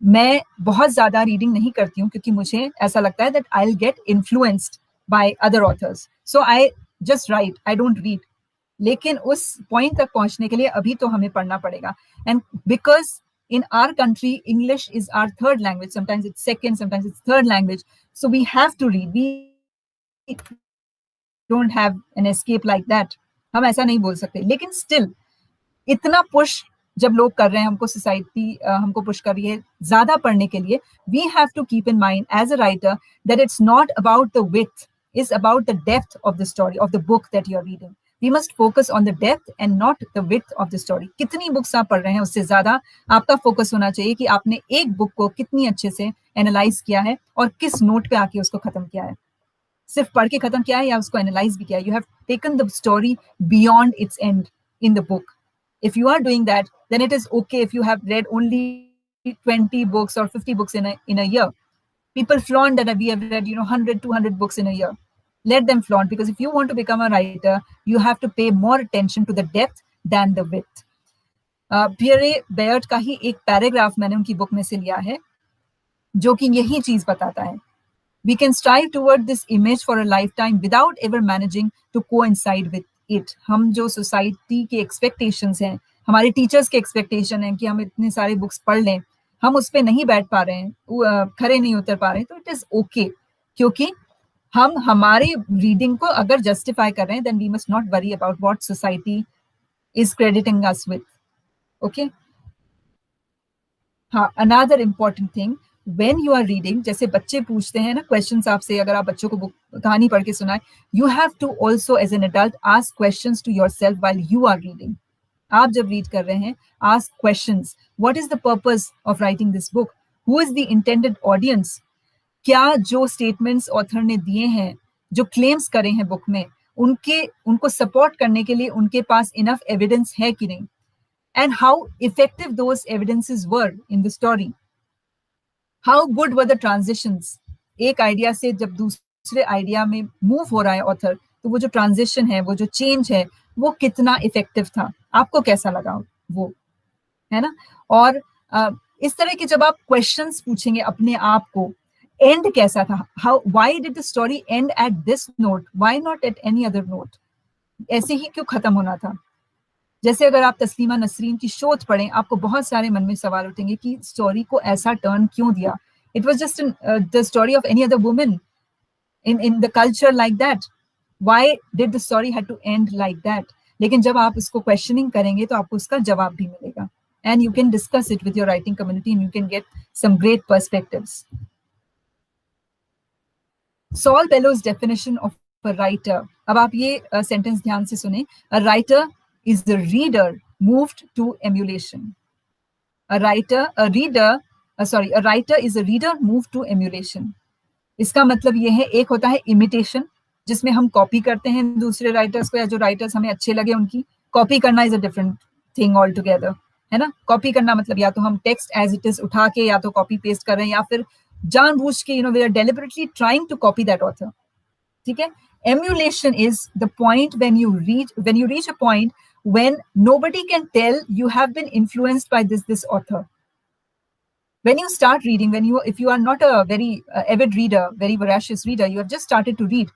मैं बहुत ज्यादा रीडिंग नहीं करती हूँ क्योंकि मुझे ऐसा लगता है that I'll get influenced by other authors. So I just write. I don't read. लेकिन उस पॉइंट तक पहुंचने के लिए अभी तो हमें पढ़ना पड़ेगा. And because in our country, English is our third language. Sometimes it's second, sometimes it's third language. So we have to read. We don't have an escape like that. हम ऐसा नहीं बोल सकते, लेकिन स्टिल इतना पुश जब लोग कर रहे हैं, हमको सोसाइटी हमको पुश कर रही है ज्यादा पढ़ने के लिए, we have to keep in mind as a writer that it's not about the width, is about the depth of the story of the book that you are reading. We must focus on the depth and not the width of the story. कितनी books आप पढ़ रहे हैं उससे ज्यादा आपका focus होना चाहिए कि आपने एक बुक को कितनी अच्छे से एनालाइज किया है और किस नोट पे आके उसको खत्म किया है. सिर्फ पढ़ के खत्म किया है या उसको एनालाइज भी किया है. You have taken the story beyond it's and in the book. If you are doing that, then it is okay if you have read only 20 books or 50 books in a year. People flaunt that we have read 100, 200 books in a year. Let them flaunt, because if you want to become a writer, you have to pay more attention to the depth than the width. Pierre Bayard का ही एक paragraph मैंने उनकी book में से लिया है जो कि यही चीज बताता है. We can strive toward this image for a lifetime without ever managing to coincide with it. हम जो सोसाइटी के एक्सपेक्टेशंस हैं, हमारे टीचर्स के एक्सपेक्टेशन है कि हम इतने सारे बुक्स पढ़ लें, हम उस पर नहीं बैठ पा रहे हैं, खड़े नहीं उतर पा रहे हैं, तो इट इज ओके, क्योंकि हम हमारी रीडिंग को अगर जस्टिफाई कर रहे हैं, then we must not worry about what society is crediting us with. Okay. हाँ, another important thing, when you are reading, जैसे बच्चे पूछते हैं ना क्वेश्चंस आपसे, अगर आप बच्चों को कहानी पढ़ के सुनाए, you have to also as an adult ask questions to yourself while you are reading. आप जब रीड कर रहे हैं, ask questions. What is the purpose of writing this book? Who is the intended audience? क्या जो statements author ने दिए हैं, जो क्लेम्स करे हैं बुक में, उनको सपोर्ट करने के लिए उनके पास इनफ एविडेंस है कि नहीं, and how effective those evidences were in the story. How good were the transitions? एक आइडिया से जब दूसरे आइडिया में मूव हो रहा है ऑथर, तो वो जो ट्रांजिशन है, वो जो चेंज है, वो कितना इफेक्टिव था, आपको कैसा लगा वो, है ना. और इस तरह के जब आप क्वेश्चंस पूछेंगे अपने आप को, एंड कैसा था, how, why did the story and at this note, why not at any other note, ऐसे ही क्यों खत्म होना था. जैसे अगर आप तस्लीमा नसरीन की शोध पढ़ें, आपको बहुत सारे मन में सवाल उठेंगे कि स्टोरी को ऐसा टर्न क्यों दिया. It was just the story of any other woman in the culture like that. Why did the story had to end like that. लेकिन जब आप उसको क्वेश्चनिंग करेंगे तो आपको उसका जवाब भी मिलेगा, and you can discuss it with your writing community and you can get some great perspectives. Saul Bellow's definition of a writer. अब आप ये सेंटेंस ध्यान से सुने. A writer is the reader moved to emulation. A writer is a reader moved to emulation. इसका मतलब ये है, एक होता है इमिटेशन, जिसमें हम कॉपी करते हैं दूसरे राइटर्स को, या जो राइटर्स हमें अच्छे लगे उनकी कॉपी करना is a different thing all together, है ना. कॉपी करना मतलब या तो हम टेक्स्ट एज इट इज उठा के या तो कॉपी पेस्ट कर रहे हैं, या फिर जानबूझ के we are deliberately trying to copy that author. ठीक है. Emulation is the point when you reach a point when nobody can tell you have been influenced by this author. When you start reading, if you are not a very avid reader, very voracious reader, you have just started to read,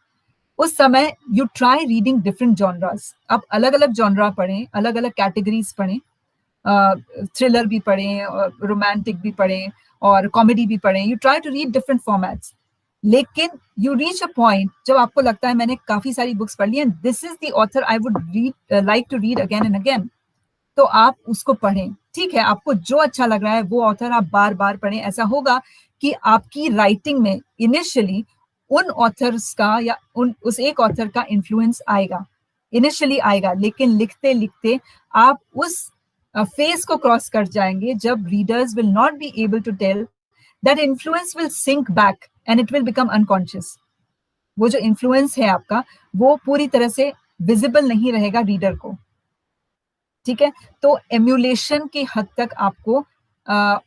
उस समय you try reading different genres. आप अलग अलग genre पढ़ें, अलग अलग categories पढ़ें, thriller भी पढ़ें, romantic भी पढ़ें, और comedy भी पढ़ें. You try to read different formats. लेकिन यू रीच अ पॉइंट जब आपको लगता है मैंने काफी सारी बुक्स पढ़ ली and this is the author I would like to read again and again, तो आप उसको पढ़ें. ठीक है, आपको जो अच्छा लग रहा है वो ऑथर आप बार बार पढ़ें. ऐसा होगा कि आपकी राइटिंग में इनिशियली उन ऑथर्स का या उस एक ऑथर का इन्फ्लुएंस आएगा, इनिशियली आएगा, लेकिन लिखते लिखते आप उस फेज को क्रॉस कर जाएंगे जब readers will not be able to tell, that influence will sink back and it will become unconscious. वो जो इन्फ्लुएंस है आपका, वो पूरी तरह से विजिबल नहीं रहेगा रीडर को. ठीक है. तो एम्यूलेशन की हद तक आपको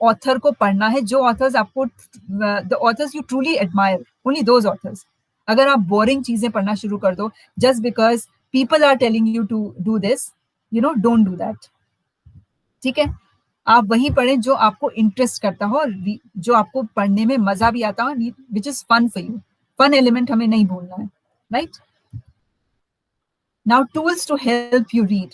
ऑथर को पढ़ना है, जो ऑथर्स आपको, the authors you truly admire, only those authors. अगर आप बोरिंग चीजें पढ़ना शुरू कर दो just because people are telling you to do this, don't do that. ठीक है. आप वही पढ़ें जो आपको इंटरेस्ट करता हो, जो आपको पढ़ने में मजा भी आता हो, which is fun for you. Fun element हमें नहीं भूलना है, right. Now tools to help you read.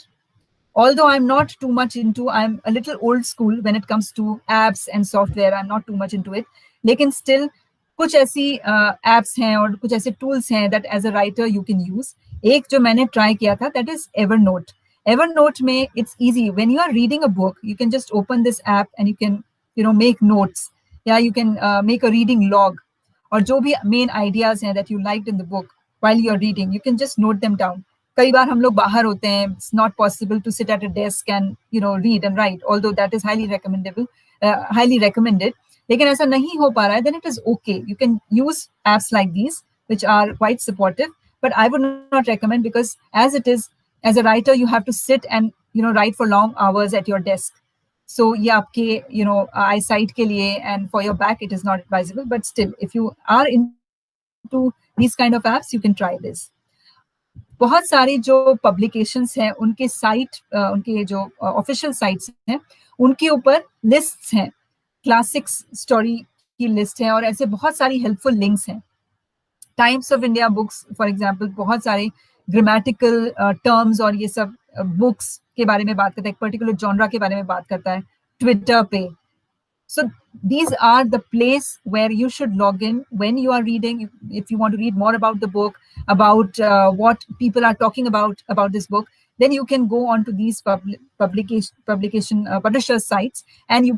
Although I'm not too much into, I'm a little old school when it comes to apps and software. I'm not too much into it. लेकिन still कुछ ऐसी apps हैं और कुछ ऐसे tools हैं that as a writer you can use. एक जो मैंने ट्राई किया था, दैट इज एवरनोट. एवरनोट में it's easy. When you are reading a book, you can just open this app and you can make notes, या you can make a reading log, और जो भी मेन आइडियाज हैं that you liked in the book while you are reading, you can just note them down. कई बार हम लोग बाहर होते हैं, it's not possible to sit at a desk and read and write, although that is highly recommended. लेकिन ऐसा नहीं हो पा रहा है, then it is okay. You can use apps like these which are quite supportive, but I would not recommend, because as it is, as a writer, you have to sit and write for long hours at your desk. So ये आपके eyesight के लिए and for your back it is not advisable, but still if you are into these kind of apps, you can try this. बहुत सारी जो publications हैं उनके site, उनके जो ऑफिशियल साइट्स हैं उनके ऊपर लिस्ट्स हैं, क्लासिक्स स्टोरी की लिस्ट है, और ऐसे बहुत सारी हेल्पफुल लिंक्स हैं. Times of India books for example बहुत सारे ग्रामेटिकल टर्म्स और ये सब बुक्स के बारे में बात करता है, एक पर्टिकुलर जॉनरा के बारे में बात करता है ट्विटर पे. So these are the place where you should log in when you are reading. If you want to read more about the book, about what people are talking about this book, then you can go on to these publication publishers sites, and you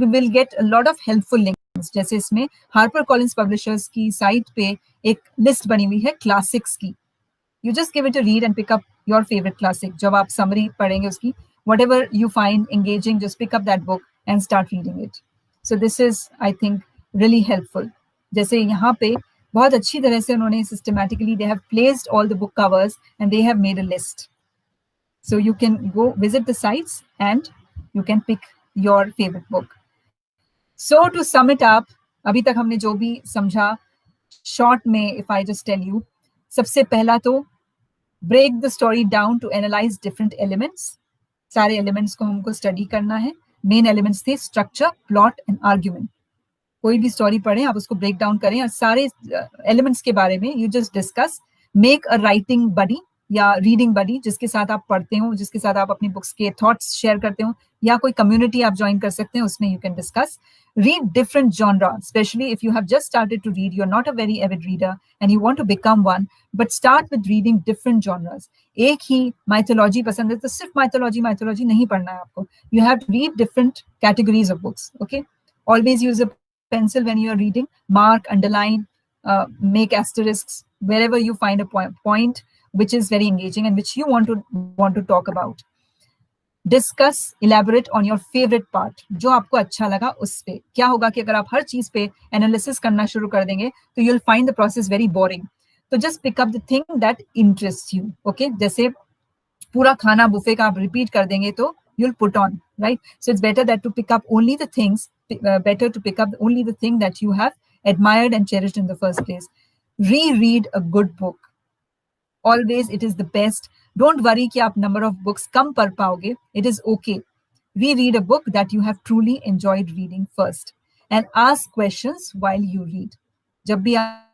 will get a lot of helpful links. जैसे इसमें Harper Collins publishers की site पे एक list बनी हुई है classics की. You just give it a read and pick up your favorite classic. जब आप समरी पढ़ेंगे उसकी, whatever you find engaging, just pick up that book and start reading it. So this is, I think, really helpful. जैसे यहाँ पे बहुत अच्छी तरह से उन्होंने systematically they have placed all the book covers and they have made a list. So you can go visit the sites and you can pick your favorite book. So to sum it up, अभी तक हमने जो भी समझा, short में if I just tell you, सबसे पहला तो break the story down to analyze different elements. सारे एलिमेंट्स को हमको स्टडी करना है. मेन एलिमेंट्स थे स्ट्रक्चर, प्लॉट एंड आर्ग्यूमेंट. कोई भी स्टोरी पढ़ें, आप उसको ब्रेक डाउन करें और सारे एलिमेंट्स के बारे में you just discuss. Make a writing buddy या रीडिंग बडी, जिसके साथ आप पढ़ते हो, जिसके साथ आप अपनी बुक्स के थॉट्स शेयर करते हो, या कोई कम्युनिटी आप ज्वाइन कर सकते हैं, उसमें you can discuss. Read different genre, especially if you have just started to read, you're not a very avid reader and you want to become one, but start with reading different genres. एक ही mythology पसंद है तो सिर्फ mythology नहीं पढ़ना है आपको. You have to read different categories of books. Okay, always use a pencil when you are reading. Mark, underline, make asterisks wherever you find a point which is very engaging and which you want to talk about. Discuss, elaborate on your favourite part, जो आपको अच्छा लगा उस पे. क्या होगा कि अगर आप हर चीज पे एनालिसिस करना शुरू कर देंगे तो you will find the process very boring. तो just pick up the thing that interest you. Okay, जैसे पूरा खाना बुफे का आप रिपीट कर देंगे तो you will put on, right? So it's better that to pick up only the things, better to pick up only the thing that you have admired and cherished in the first place. Reread a good book. Always it is the best. Don't worry कि आप number of books कम पढ़ पाओगे. It is okay. Reread a book that you have truly enjoyed reading first, and ask questions while you read. जब भी आप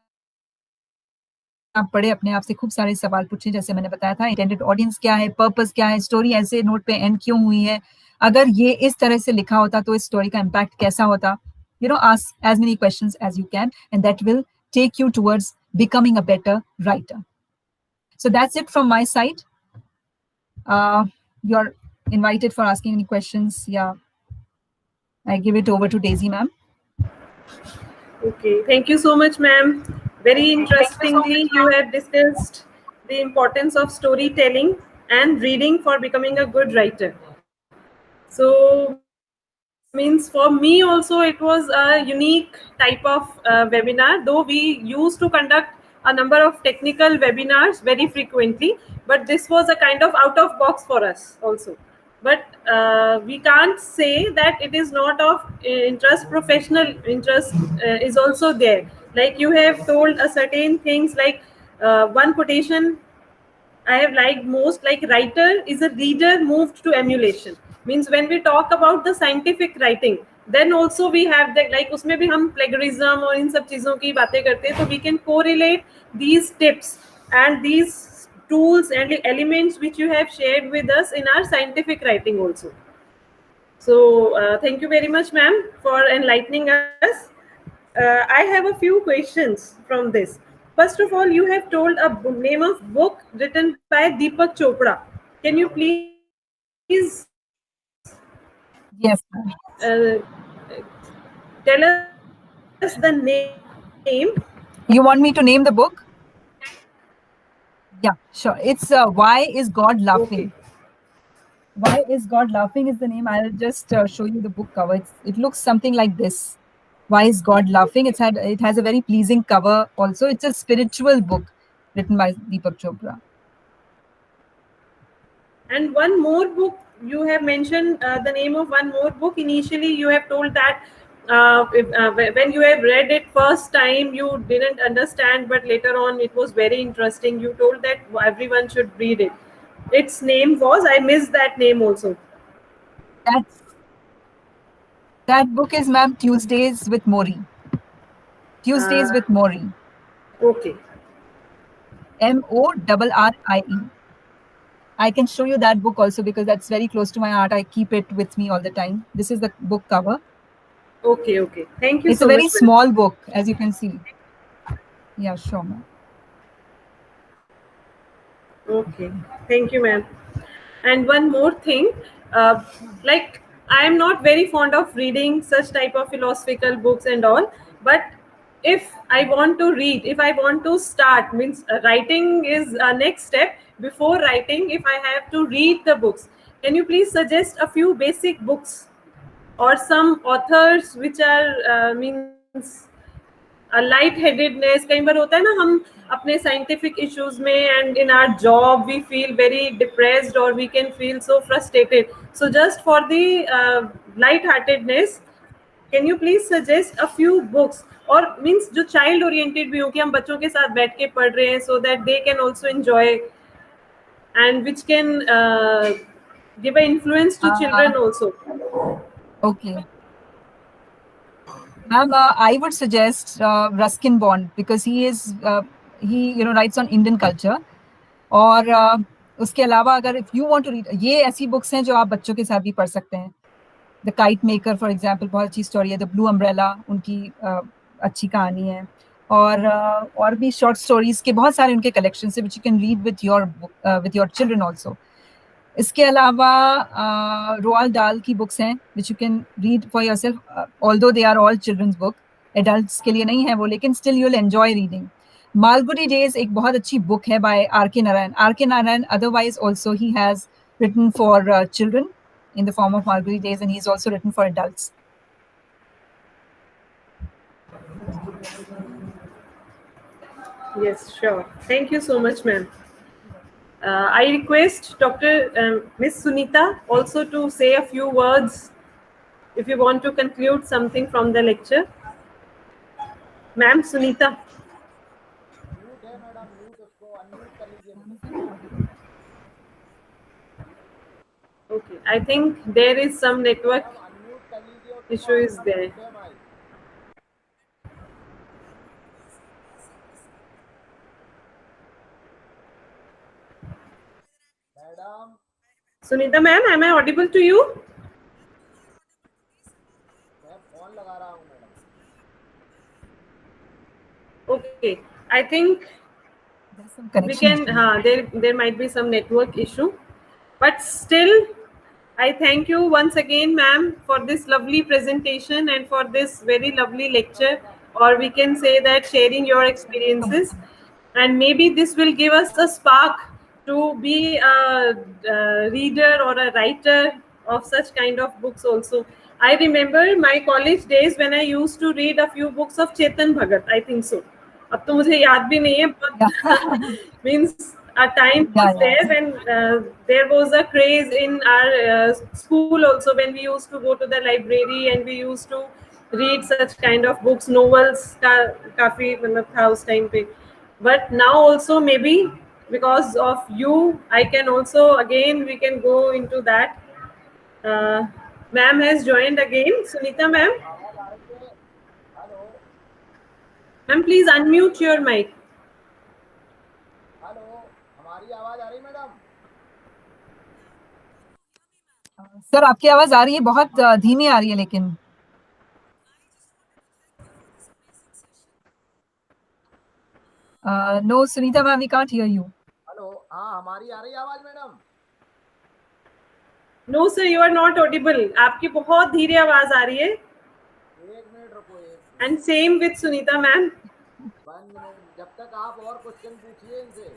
पढ़े, अपने आप से खूब सारे सवाल पूछें. जैसे मैंने बताया था, इंटेंडेड ऑडियंस क्या है, पर्पस क्या है, स्टोरी ऐसे नोट पे एंड क्यों हुई है, अगर ये इस तरह से लिखा होता तो इस स्टोरी का इम्पैक्ट कैसा होता. Ask as many questions as you can, and that will take you towards becoming a better writer. So that's it from my side. You're invited for asking any questions. Yeah, I give it over to Daisy, ma'am. Okay, thank you so much, ma'am. Very interestingly, you have discussed the importance of storytelling and reading for becoming a good writer. So, means for me also it was a unique type of webinar, though we used to conduct a number of technical webinars very frequently, but this was a kind of out of box for us also. But we can't say that it is not of interest. Professional interest is also there. Like you have told a certain things, like one quotation I have liked most, like writer is a reader moved to emulation. Means when we talk about the scientific writing, then also we have that, like उसमें भी हम plagiarism और इन सब चीजों की बातें करते हैं, तो we can correlate these tips and these tools and the elements which you have shared with us in our scientific writing also. So thank you very much, ma'am, for enlightening us. I have a few questions from this. First of all, you have told a name of book written by Deepak Chopra. Can you please Yes. tell us the name? You want me to name the book? Yeah, sure. It's Why is God Laughing? Okay. Why is God Laughing is the name. I'll just show you the book cover. It looks something like this. Why is God Laughing? It has a very pleasing cover also. It's a spiritual book written by Deepak Chopra. And one more book, you have mentioned the name of one more book. Initially, you have told that when you have read it first time, you didn't understand, but later on, it was very interesting. You told that everyone should read it. Its name was, I missed that name also. That book is, ma'am, Tuesdays with Mori. Tuesdays with Mori. Okay. Morrie. I can show you that book also because that's very close to my heart. I keep it with me all the time. This is the book cover. Okay, okay. Thank you It's so a much. very small book, as you can see. Yeah, sure, ma'am. Okay, thank you, ma'am. And one more thing, like I am not very fond of reading such type of philosophical books and all, but if I want to read, if I want to start, means writing is next step. Before writing, if I have to read the books, can you please suggest a few basic books or some authors which are means light headedness कई बार होता है ना, हम अपने scientific issues में and in our job we feel very depressed और we can feel so frustrated, so just for the light heartedness can you please suggest a few books, और मीन्स जो चाइल्ड ओरिएंटेड भी हो कि हम बच्चों के साथ बैठ के पढ़ रहे हैं so that they can also enjoy and which can give an influence to children also. Okay. Ma'am, I would suggest Ruskin Bond because he writes on Indian culture. और उसके अलावा अगर if you want to read, ये ऐसी books हैं जो आप बच्चों के साथ भी पढ़ सकते हैं. The kite maker for example बहुत अच्छी स्टोरी है. द ब्लू अम्ब्रेला उनकी अच्छी कहानी है. और भी शॉर्ट स्टोरीज के बहुत सारे उनके कलेक्शन है which you can read with your children also. इसके अलावा रोआल्ड डाल की बुक्स हैं which you can read for yourself, although they are all children's book, adults के लिए नहीं है वो, लेकिन still you will enjoy reading. Malgudi days एक बहुत अच्छी बुक है by R.K. Narayan. R.K. Narayan otherwise also he has written for children in the form of Malgudi Days, and he's also written for adults. Yes, sure. Thank you so much, ma'am. I request Dr. Miss Sunita also to say a few words if you want to conclude something from the lecture. Ma'am Sunita. Okay, I think there is some network issue is there. Sunita ma'am, am I audible to you? Okay, I think we can, there might be some network issue, but still I thank you once again, ma'am, for this lovely presentation and for this very lovely lecture, or we can say that sharing your experiences, and maybe this will give us a spark to be a reader or a writer of such kind of books also. I remember my college days when I used to read a few books of Chetan Bhagat, I think so. अब तो मुझे याद भी नहीं है, but means a time was there when there was a craze in our school also, when we used to go to the library and we used to read such kind of books, novels काफी मतलब था उस time पे. But now also maybe because of you, I can also again we can go into that. Ma'am has joined again. Sunita ma'am. Ma'am, please unmute your mic. Sir आपकी आवाज आ रही है, बहुत धीमी आ रही है लेकिन. No, Sunita ma'am, we can't hear you. Hello, हाँ हमारी आ रही है आवाज madam? No sir, you are not audible. आपकी बहुत धीरे आवाज आ रही है. एक मिनट रुको. And same with Sunita ma'am. 1 minute, जब तक आप और क्वेश्चन पूछिए इनसे.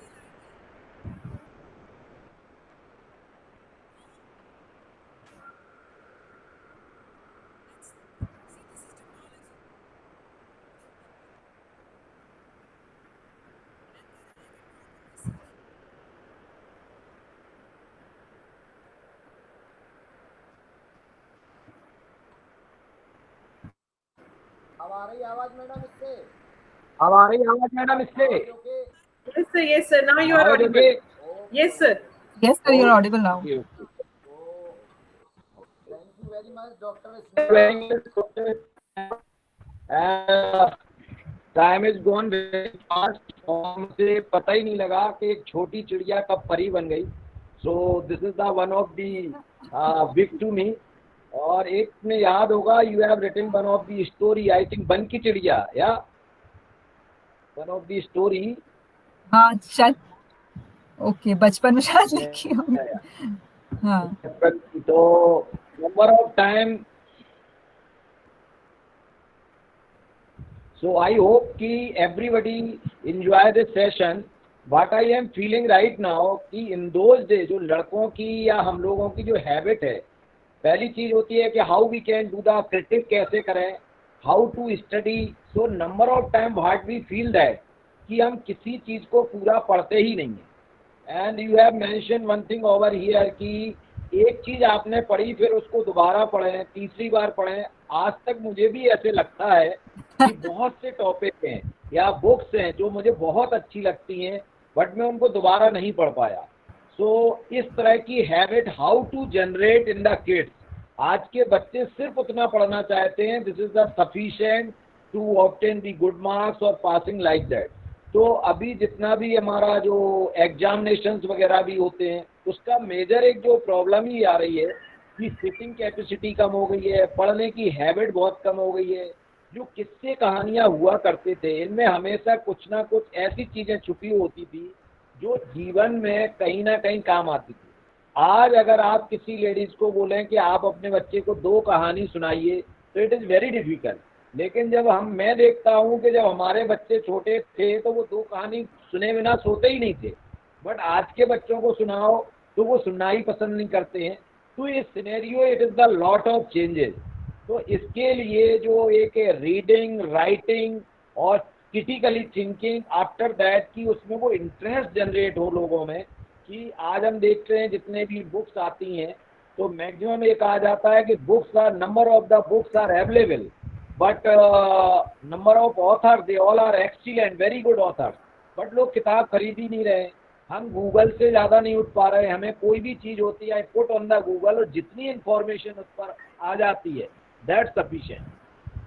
अब आ रही आवाज मैडम इससे? अब आ रही आवाज मैडम इससे? Yes sir, now you are audible. Yes sir. Yes, sir, you're audible now. Thank you very much, Dr. Time is gone very fast और मुझे पता ही नहीं लगा कि एक छोटी चिड़िया कब परी बन गई. So this is the one of the big to me. और एक में याद होगा, you have written one of the story, I think बन की चिड़िया, या वन ऑफ द स्टोरी. हाँ शायद, ओके, बचपन में शायद लिखी होंगी. हाँ. तो number of time. So I hope कि everybody enjoy this session. What I am feeling right now कि in those days जो लड़कों की या हम लोगों की जो हैबिट है, पहली चीज होती है कि how we can do the critic कैसे करें, how to study. So number of time what we feel that कि हम किसी चीज को पूरा पढ़ते ही नहीं है. And you have mentioned one thing over here कि एक चीज आपने पढ़ी फिर उसको दोबारा पढ़ें, तीसरी बार पढ़ें. आज तक मुझे भी ऐसे लगता है कि बहुत से टॉपिक हैं या बुक्स हैं जो मुझे बहुत अच्छी लगती हैं, बट मैं उनको दोबारा नहीं पढ़ पाया. सो इस तरह की habit how to generate in the kids. आज के बच्चे सिर्फ उतना पढ़ना चाहते हैं, this is the sufficient to obtain the good marks और पासिंग लाइक दैट. तो अभी जितना भी हमारा जो एग्जामिनेशंस वगैरह भी होते हैं, उसका मेजर एक जो प्रॉब्लम ही आ रही है कि सिटिंग कैपेसिटी कम हो गई है, पढ़ने की हैबिट बहुत कम हो गई है. जो किस्से कहानियां हुआ करते थे, इनमें हमेशा कुछ ना कुछ ऐसी चीजें छुपी होती थी जो जीवन में कहीं ना कहीं काम आती थी. आज अगर आप किसी लेडीज को बोलें कि आप अपने बच्चे को 2 कहानी सुनाइए, तो इट इज़ वेरी डिफिकल्ट. लेकिन जब मैं देखता हूँ कि जब हमारे बच्चे छोटे थे तो वो 2 कहानी सुने बिना सोते ही नहीं थे, बट आज के बच्चों को सुनाओ तो वो सुनना ही पसंद नहीं करते हैं. तो ये scenario, it is the lot of changes. तो इसके लिए जो एक रीडिंग, राइटिंग और क्रिटिकली थिंकिंग आफ्टर दैट की उसमें वो इंटरेस्ट जनरेट हो लोगों में. कि आज हम देखते हैं जितने भी बुक्स आती हैं तो मैक्सिमम ये कहा जाता है कि books are, number of the books are available, but number of author they all are excellent, very good author, but लोग किताब खरीद ही नहीं रहे. हम गूगल से ज़्यादा नहीं उठ पा रहे. हमें कोई भी चीज़ होती है, पुट ऑन द गूगल, और जितनी इंफॉर्मेशन उस पर आ जाती है, दैट्स सफिशिएंट.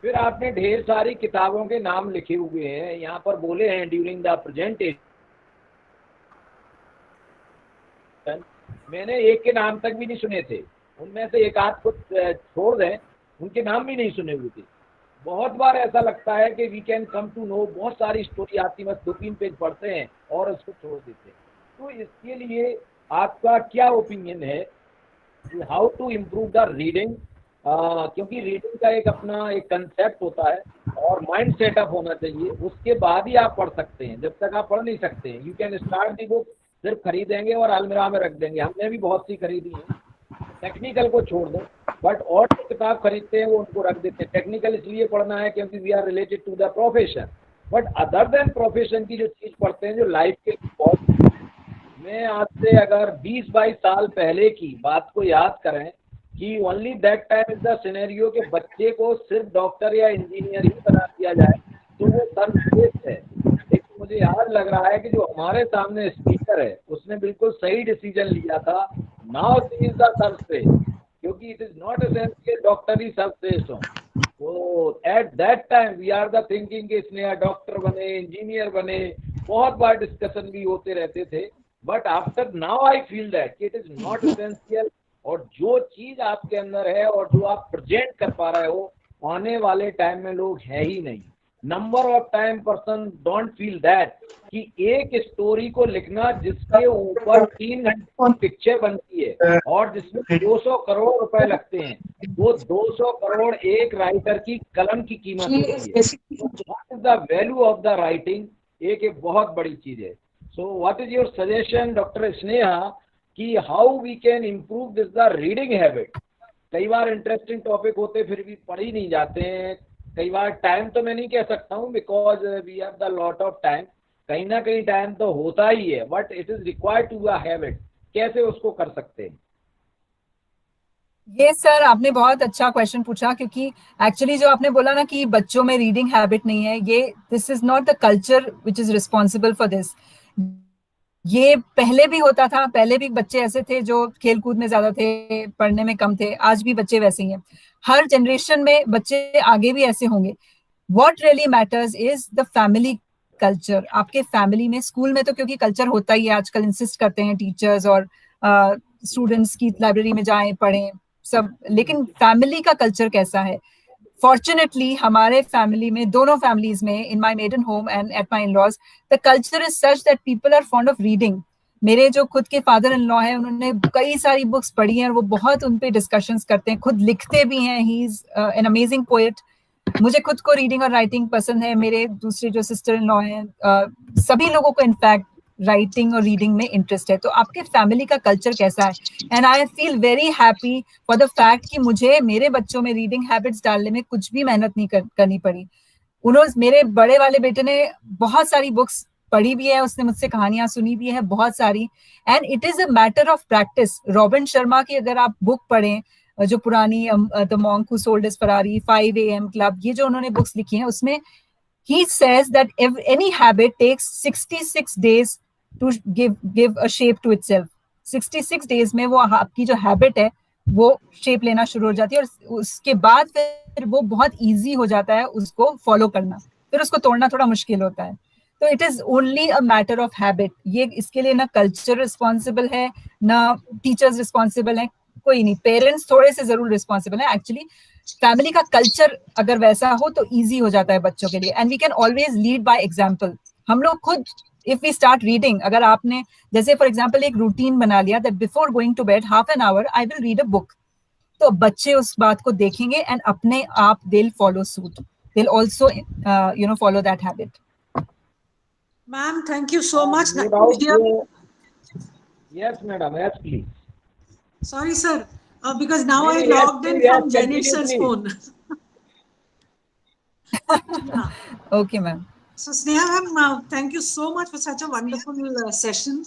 फिर आपने ढेर सारी किताबों के नाम लिखे हुए हैं यहाँ पर, बोले हैं ड्यूरिंग द प्रेजेंटेशन. मैंने एक के नाम तक भी नहीं सुने थे. उनमें से एक आध को छोड़ दें, उनके नाम भी नहीं सुने हुए थे. बहुत बार ऐसा लगता है कि we can come to know, बहुत सारी स्टोरी आती, बस 2-3 पेज पढ़ते हैं और उसको छोड़ देते हैं. तो इसके लिए आपका क्या ओपिनियन है, how to improve the reading? क्योंकि रीडिंग का एक अपना एक कंसेप्ट होता है और माइंड सेटअप होना चाहिए, उसके बाद ही आप पढ़ सकते हैं. जब तक आप पढ़ नहीं सकते हैं, you can start the book, सिर्फ खरीदेंगे और अलमीरा में रख देंगे. हमने भी बहुत सी खरीदी है, टेक्निकल को छोड़ दो, बट और जो किताब खरीदते हैं वो उनको रख देते हैं. टेक्निकल इसलिए पढ़ना है क्योंकि we are related to the profession, but other than profession की जो चीज़ पढ़ते हैं जो लाइफ के लिए बहुत. मैं आज से अगर 20-22 साल पहले की बात को याद करें कि only that time is the scenario कि बच्चे को सिर्फ डॉक्टर या इंजीनियर ही बना दिया जाए तो वो सर्वश्रेष्ठ है. लेकिन मुझे याद लग रहा है कि जो हमारे सामने स्पीकर है उसने बिल्कुल सही डिसीजन लिया था. नाउ शी इज द सर्वश्रेष्ठ, क्योंकि it is not essential doctor ही सर्वश्रेष्ठ हो. तो at that time we are the thinking कि इसने डॉक्टर बने, इंजीनियर बने, बहुत बार डिस्कशन भी होते रहते थे. But after now I feel that it is not essential. और जो चीज आपके अंदर है और जो आप प्रेजेंट कर पा रहे हो, आने वाले टाइम में लोग है ही नहीं. Number of time person don't feel that कि एक स्टोरी को लिखना जिसके ऊपर 3 घंटे की पिक्चर बनती है और जिसमें 200 करोड़ रुपए लगते हैं, वो 200 करोड़ एक राइटर की कलम की कीमत होती है। What is the value of the writing, एक बहुत बड़ी चीज है। So what is your suggestion doctor Sneha कि how we can improve this the reading habit? कई बार इंटरेस्टिंग टॉपिक होते फिर भी पढ़ ही नहीं जाते हैं। कई बार टाइम तो मैं नहीं कह सकता हूँ, because we have the lot of time, कहीं ना कहीं टाइम तो होता ही है, but it is required to a habit. कैसे उसको कर सकते हैं? ये सर आपने बहुत अच्छा क्वेश्चन पूछा, क्योंकि एक्चुअली जो आपने बोला ना कि बच्चों में रीडिंग हैबिट नहीं है, ये this is not the culture which is responsible for this. ये पहले भी होता था, पहले भी बच्चे ऐसे थे जो खेल कूद में ज्यादा थे, पढ़ने में कम थे, आज भी बच्चे वैसे ही हैं। हर जनरेशन में बच्चे आगे भी ऐसे होंगे। What really matters is the family culture. आपके फैमिली में, स्कूल में तो क्योंकि कल्चर होता ही है, आजकल इंसिस्ट करते हैं टीचर्स और स्टूडेंट्स की लाइब्रेरी में जाएं, पढ़ें सब, लेकिन फैमिली का कल्चर कैसा है? फॉर्चुनेटली हमारे फैमिली में, दोनों फैमिलीज में, in my maiden home and at my in-laws, the culture is such that people are fond of reading. मेरे जो खुद के फादर इन लॉ है, उन्होंने कई सारी बुक्स पढ़ी हैं और वो बहुत उन पे डिस्कशंस करते हैं, खुद लिखते भी हैं। He is an amazing poet. मुझे खुद को रीडिंग और राइटिंग पसंद है। मेरे दूसरे जो सिस्टर इन लॉ हैं, सभी लोगों को इनफैक्ट राइटिंग और रीडिंग में इंटरेस्ट है। तो आपके फैमिली का कल्चर कैसा है? And I feel very happy for the fact कि मुझे मेरे बच्चों में रीडिंग हैबिट्स डालने में कुछ भी मेहनत नहीं करनी पड़ी। उन्होंने, मेरे बड़े वाले बेटे ने बहुत सारी बुक्स पढ़ी भी है, उसने मुझसे कहानियां सुनी भी है बहुत सारी। And it is a matter of practice. Robin Sharma की अगर आप बुक पढ़ें, जो पुरानी the monk who sold his Ferrari, 5 AM club, ये जो उन्होंने बुक्स लिखी हैं, उसमें he says that if any habit takes 66 days to give a shape to itself. 66 days में वो आपकी जो हैबिट है वो शेप लेना शुरू हो जाती है, और उसके बाद फिर वो बहुत इजी हो जाता है उसको फॉलो करना, फिर उसको तोड़ना थोड़ा मुश्किल होता है। तो it is only a matter of habit. ये इसके लिए ना कल्चर रिस्पॉन्सिबल है, ना टीचर्स रिस्पॉन्सिबल है, कोई नहीं। पेरेंट्स थोड़े से जरूर रिस्पॉन्सिबल है। एक्चुअली फैमिली का कल्चर अगर वैसा हो तो इजी हो जाता है बच्चों के लिए। And we can always lead by example. हम लोग खुद, इफ वी स्टार्ट रीडिंग, अगर आपने जैसे फॉर एग्जांपल एक रूटीन बना लिया that before going to bed half an hour I will read a book, तो बच्चे उस बात को देखेंगे एंड अपने आप they will follow suit, they will also follow that habit. Ma'am thank you so much. Yes madam, yes please. Sorry sir, because now I logged in from Janet sir's phone. Okay ma'am. So Sneha ma'am, thank you so much for such a wonderful session.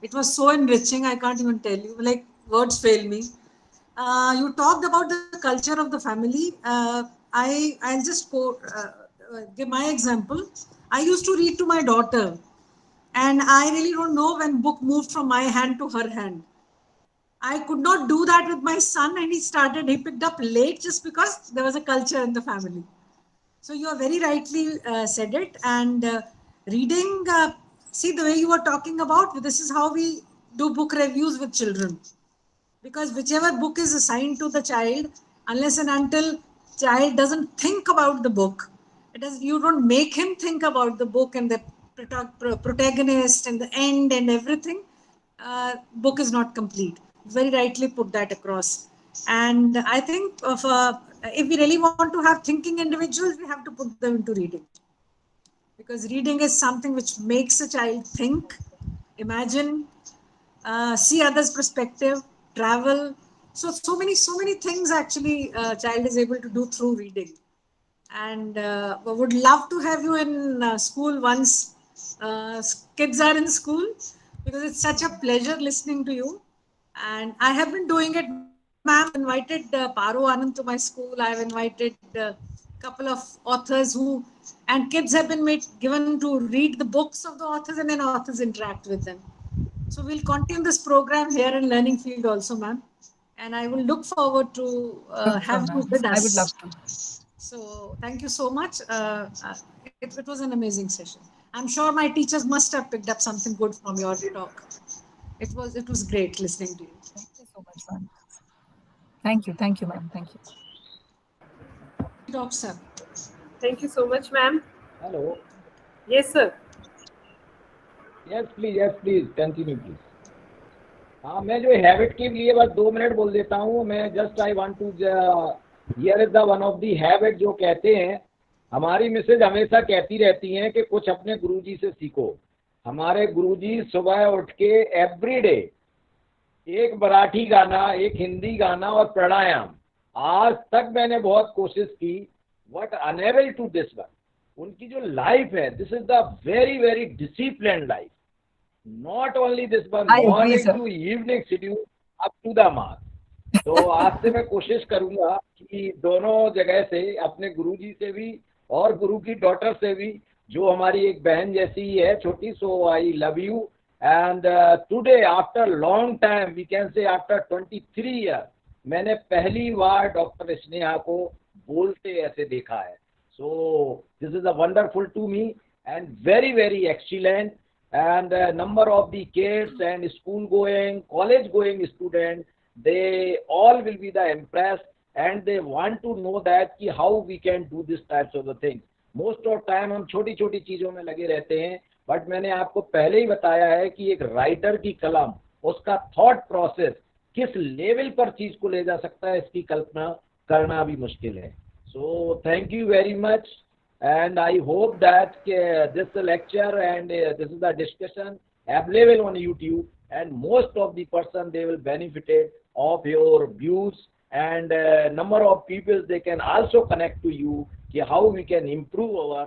It was so enriching, I can't even tell you, like words fail me. You talked about the culture of the family. I'll just give my example. I used to read to my daughter, and I really don't know when book moved from my hand to her hand. I could not do that with my son, and he picked up late just because there was a culture in the family. So you are very rightly said it. And reading, see the way you were talking about, this is how we do book reviews with children. Because whichever book is assigned to the child, unless and until child doesn't think about the book, you don't make him think about the book and the protagonist and the end and everything, book is not complete. Very rightly put that across. And I think if we really want to have thinking individuals, we have to put them into reading. Because reading is something which makes a child think, imagine, see others' perspective, travel. So many things actually child is able to do through reading. And would love to have you in school once kids are in school, because it's such a pleasure listening to you. And I have been doing it, ma'am. Invited Paro Anand to my school. I've invited a couple of authors and kids have been given to read the books of the authors, and then authors interact with them. So we'll continue this program here in Learning Field also, ma'am. And I will look forward to have you with us. I would love to. So thank you so much. It was an amazing session. I'm sure my teachers must have picked up something good from your talk. It was great listening to you. Thank you so much, ma'am. Thank you, ma'am. Thank you. Doctor. Thank you so much, ma'am. Hello, Yes, sir. Yes please continue please. हाँ, मैं जो habit के लिए बस 2 minute बोल देता हूँ। मैं just I want to hear is the one of the habit जो कहते हैं, हमारी मिसेज हमेशा कहती रहती हैं कि कुछ अपने गुरुजी से सीखो। हमारे गुरुजी सुबह उठ के एवरीडे एक मराठी गाना, एक हिंदी गाना और प्राणायाम। आज तक मैंने बहुत कोशिश की, but unable to this one. उनकी जो लाइफ है, this is the very very disciplined life. Not only this one, I agree, morning sir. to evening schedule up to the mark. तो आज से मैं कोशिश करूंगा कि दोनों जगह से, अपने गुरुजी से भी और गुरु की डॉटर से भी, जो हमारी एक बहन जैसी ही है छोटी, so I love you. And today after long time, we can say after 23 year, मैंने पहली बार डॉक्टर स्नेहा को बोलते ऐसे देखा है। So this is a wonderful to me and very very excellent. And number of the kids and school going, college going students, they all will be the impressed, and they want to know that कि how we can do this types of the things. Most of time हम छोटी छोटी चीजों में लगे रहते हैं, but मैंने आपको पहले ही बताया है कि एक राइटर की कलम, उसका थॉट प्रोसेस किस लेवल पर चीज को ले जा सकता है, इसकी कल्पना करना भी मुश्किल है। So thank you very much, and I hope that this lecture and this is the discussion available on YouTube, and most of the person they will benefited of your views, and number of people they can also connect to you कि how we can improve our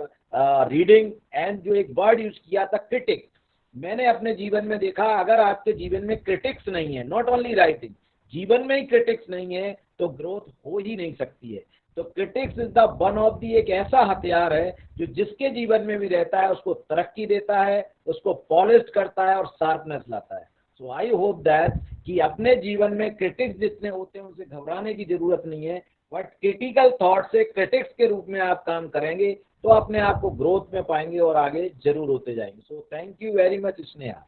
reading। and जो एक word use किया था critic, मैंने अपने जीवन में देखा, अगर आपके जीवन में critics नहीं है, not only writing, जीवन में ही critics नहीं है तो ग्रोथ हो ही नहीं सकती है। तो critics is the one of the एक ऐसा हथियार है जो जिसके जीवन में भी रहता है उसको तरक्की देता है, उसको पॉलिश करता है और शार्पनेस लाता है। सो आई होप दैट कि अपने जीवन में क्रिटिक्स जितने होते हैं उनसे घबराने की जरूरत नहीं है, बट क्रिटिकल थॉट से क्रिटिक्स के रूप में आप काम करेंगे तो अपने आप को ग्रोथ में पाएंगे और आगे जरूर होते जाएंगे। So thank you very much Sneha.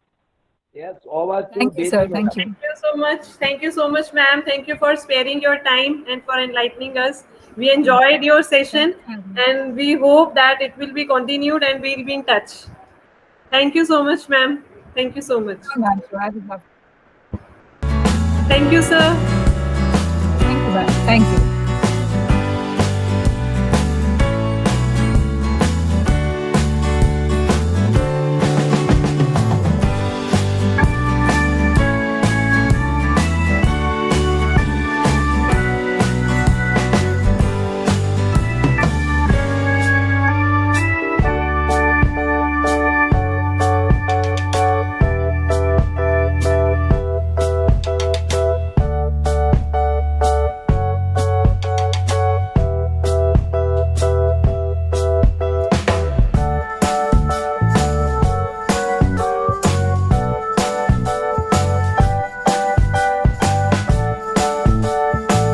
Yes, over to Thank you, Desi sir. madam. Thank you. Thank you so much. Thank you so much, ma'am. Thank you for sparing your time and for enlightening us. We enjoyed your session, and we hope that it will be continued and we'll be in touch. Thank you so much, ma'am. Thank you so much. Sure, ma'am. Sure, I would love to. Thank you, sir.